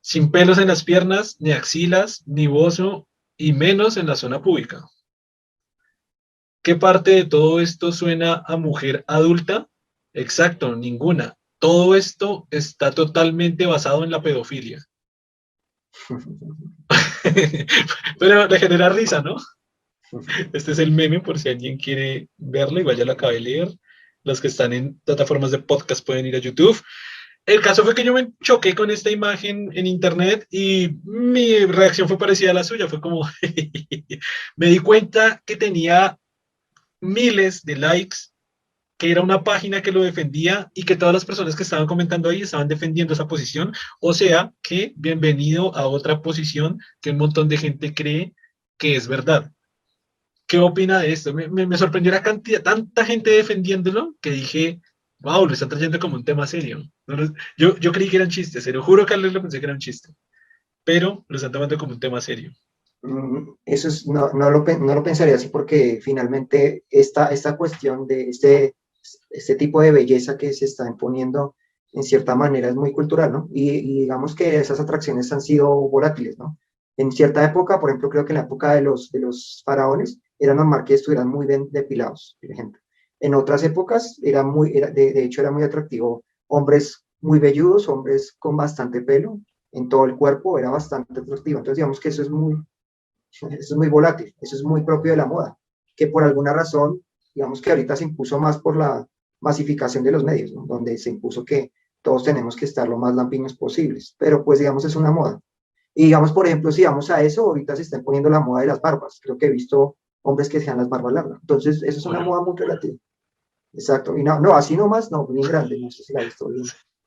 sin pelos en las piernas, ni axilas, ni bozo, y menos en la zona pública. ¿Qué parte de todo esto suena a mujer adulta? Exacto, ninguna. Todo esto está totalmente basado en la pedofilia. Pero le genera risa, ¿no? Este es el meme por si alguien quiere verlo, igual ya lo acabé de leer. Los que están en plataformas de podcast pueden ir a YouTube. El caso fue que yo me choqué con esta imagen en internet y mi reacción fue parecida a la suya. Fue como, me di cuenta que tenía miles de likes, que era una página que lo defendía y que todas las personas que estaban comentando ahí estaban defendiendo esa posición. O sea, que bienvenido a otra posición que un montón de gente cree que es verdad. ¿Qué opina de esto? Me sorprendió la cantidad, tanta gente defendiéndolo que dije, wow, lo están trayendo como un tema serio. Yo creí que eran chistes, se lo juro que lo pensé que era un chiste, pero lo están tomando como un tema serio. Eso es, no lo pensaría así porque finalmente esta cuestión de este tipo de belleza que se está imponiendo en cierta manera es muy cultural, ¿no? Y digamos que esas atracciones han sido volátiles, ¿no? En cierta época, por ejemplo, creo que en la época de los faraones, era normal que estuvieran muy bien depilados, por ejemplo. En otras épocas, de hecho, era muy atractivo hombres muy velludos, hombres con bastante pelo en todo el cuerpo, era bastante atractivo. Entonces, digamos que eso es muy volátil, eso es muy propio de la moda, que por alguna razón, digamos que ahorita se impuso más por la masificación de los medios, ¿no? Donde se impuso que todos tenemos que estar lo más lampiños posibles, pero pues digamos es una moda. Y digamos, por ejemplo, si vamos a eso, ahorita se está poniendo la moda de las barbas, creo que he visto hombres que sean las barbas largas, entonces eso es una Bueno, moda muy relativa. Exacto, y no, así nomás, no, bien grande, no sé si la he visto bien,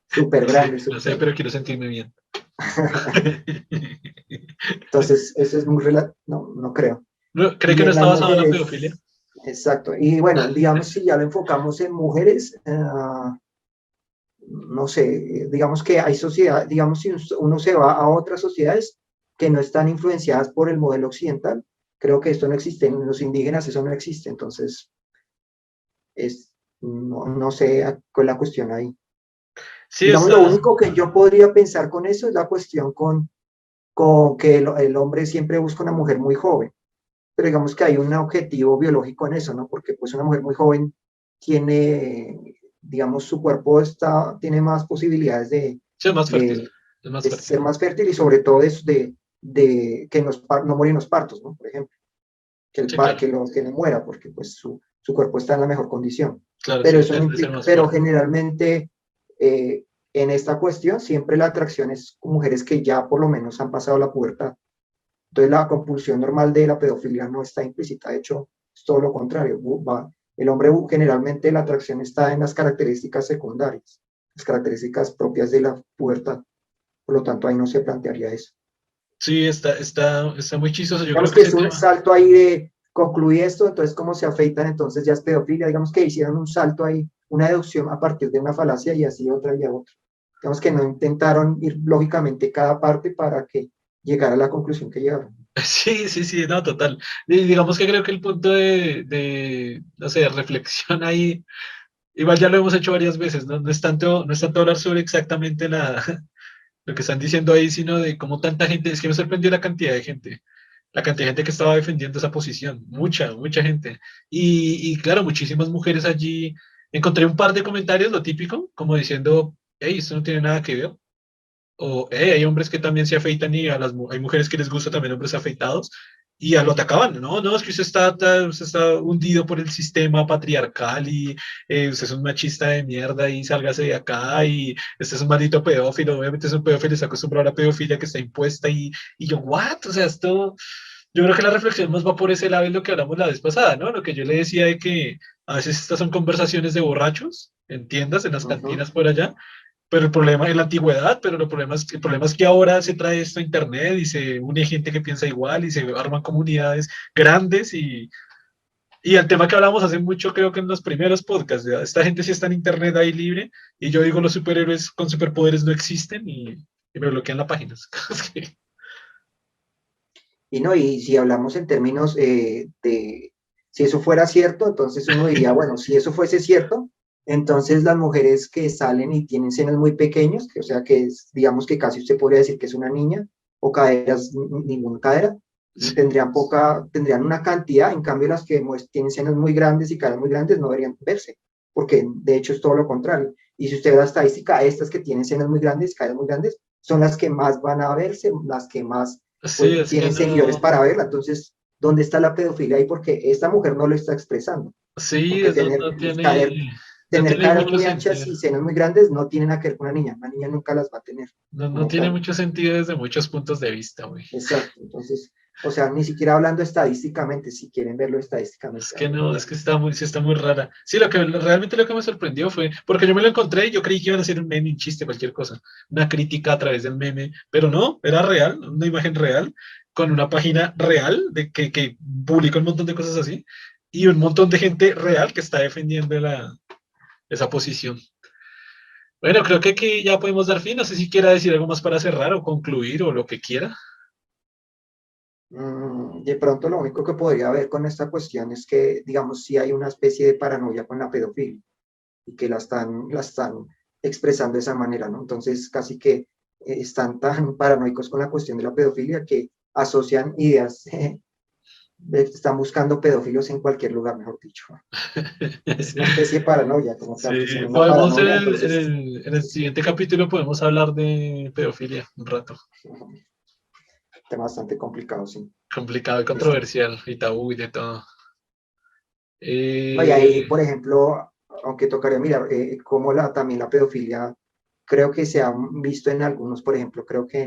súper sí, grande, no sé, súper. pero quiero sentirme bien. Entonces, eso es muy relativo, no, no creo. No, ¿cree que Y no en está las basado en la pedofilia? mujeres, exacto. Y bueno, digamos, si ya lo enfocamos en mujeres, no sé, digamos que hay sociedad, digamos, si uno se va a otras sociedades que no están influenciadas por el modelo occidental, creo que esto no existe, en los indígenas eso no existe, entonces, no sé cuál es la cuestión ahí. Sí, Digamos, lo está. único que yo podría pensar con eso es la cuestión con que el hombre siempre busca una mujer muy joven, pero digamos que hay un objetivo biológico en eso, ¿no? Porque pues una mujer muy joven tiene, digamos, su cuerpo tiene más posibilidades Sí, es más fértil. de, Es más de fértil. ser más fértil y sobre todo de que no morir en los partos, ¿no? Por ejemplo, Sí, claro. que no muera porque pues su cuerpo está en la mejor condición. Claro, Pero sí, eso no debe ser implica, más pero fuerte. generalmente en esta cuestión siempre la atracción es con mujeres que ya por lo menos han pasado la pubertad. Entonces, la compulsión normal de la pedofilia no está implícita, de hecho, es todo lo contrario. El hombre generalmente la atracción está en las características secundarias, las características propias de la pubertad. Por lo tanto, ahí no se plantearía eso. Sí, está muy chistoso. Yo creo Digamos que que ese es un tema. salto ahí de concluir esto, entonces cómo se afeitan, entonces ya es pedofilia. Digamos que hicieron un salto ahí, una deducción a partir de una falacia y así otra y a otra. Digamos que no intentaron ir lógicamente cada parte para que llegara a la conclusión que llegaron. Sí, sí, sí, no, total. Y digamos que creo que el punto no sé, de reflexión ahí, igual ya lo hemos hecho varias veces, ¿no? No es tanto hablar sobre exactamente lo que están diciendo ahí, sino de cómo tanta gente, es que me sorprendió la cantidad de gente que estaba defendiendo esa posición, mucha, mucha gente. Y claro, muchísimas mujeres allí. Encontré un par de comentarios, lo típico, como diciendo, hey, esto no tiene nada que ver. O hay hombres que también se afeitan y hay mujeres que les gusta también hombres afeitados y lo atacaban. No, no, es que usted está hundido por el sistema patriarcal y usted es un machista de mierda y sálgase de acá y este es un maldito pedófilo. Obviamente es un pedófilo y está acostumbrado a la pedofilia que está impuesta y yo, ¿what? O sea, yo creo que la reflexión más va por ese lado, es lo que hablamos la vez pasada, ¿no? Lo que yo le decía de que a veces estas son conversaciones de borrachos en tiendas, en las Uh -huh. cantinas por allá, pero el problema es la antigüedad, pero el problema es que ahora se trae esto a internet y se une gente que piensa igual y se arman comunidades grandes y el tema que hablamos hace mucho, creo que en los primeros podcasts, ¿ya? Esta gente sí está en internet ahí libre y yo digo los superhéroes con superpoderes no existen y me bloquean la página. Y no, y si hablamos en términos si eso fuera cierto, entonces uno diría, bueno, si eso fuese cierto, entonces las mujeres que salen y tienen senos muy pequeños, o sea que digamos que casi usted podría decir que es una niña, o caderas, ninguna cadera, Sí, tendrían una cantidad, en cambio las que tienen senos muy grandes y caderas muy grandes no deberían verse, porque de hecho es todo lo contrario. Y si usted ve la estadística, estas que tienen senos muy grandes, caderas muy grandes, son las que más van a verse, las que más sí, pues es que tienen seguidores no, para verla. Entonces, ¿dónde está la pedofilia ahí? Porque esta mujer no lo está expresando. sí, Porque eso tener, no tiene, caer, no tener tiene caras mucho muy anchas sentido. y senos muy grandes no tiene nada que ver con una niña nunca las va a tener No, no como tiene tal. mucho sentido desde muchos puntos de vista, güey. Exacto, entonces, o sea, ni siquiera hablando estadísticamente, si quieren verlo Es estadísticamente, que no, es que obviamente. está muy, sí está muy rara. Sí, realmente lo que me sorprendió fue, porque yo me lo encontré y yo creí que iban a hacer un meme, un chiste, cualquier cosa, una crítica a través del meme, pero no, era real, una imagen real, con una página real de que publica un montón de cosas así, y un montón de gente real que está defendiendo esa posición. Bueno, creo que aquí ya podemos dar fin. No sé si quiera decir algo más para cerrar o concluir o lo que quiera. De pronto lo único que podría ver con esta cuestión es que, digamos, si hay una especie de paranoia con la pedofilia y que la están expresando de esa manera, ¿no? Entonces, casi que están tan paranoicos con la cuestión de la pedofilia que asocian ideas, están buscando pedófilos en cualquier lugar, mejor dicho. Es una especie de paranoia, como Sí, tal, dicen una podemos paranoia, entonces, en el siguiente capítulo podemos hablar de pedofilia un rato. tema bastante complicado, sí. Complicado y Listo. controversial y tabú y de todo. No, y ahí, Eh, por ejemplo, aunque tocaría mirar cómo también la pedofilia, creo que se ha visto en algunos, por ejemplo, creo que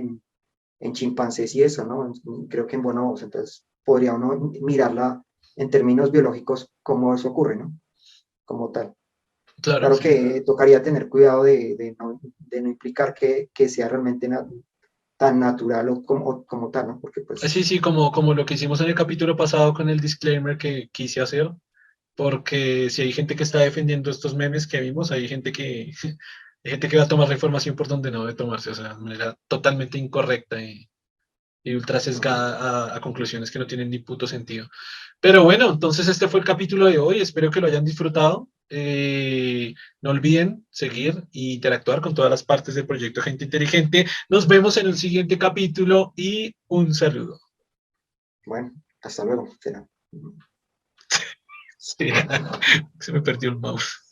en chimpancés y eso, ¿no? Creo que en bonobos, entonces podría uno mirarla en términos biológicos, cómo eso ocurre, ¿no? Como tal. claro, Claro sí. que tocaría tener cuidado de no implicar que sea realmente tan natural o como tal, ¿no? Porque Sí, pues, sí, como lo que hicimos en el capítulo pasado con el disclaimer que quise hacer, porque si hay gente que está defendiendo estos memes que vimos, hay gente que va a tomar la información por donde no debe tomarse, o sea, de manera totalmente incorrecta y ultra ujú. sesgada a conclusiones que no tienen ni puto sentido. Pero bueno, entonces este fue el capítulo de hoy. Espero que lo hayan disfrutado. No olviden seguir e interactuar con todas las partes del proyecto Gente Inteligente. Nos vemos en el siguiente capítulo y un saludo. Bueno, hasta luego, será. Sí, se me perdió el mouse.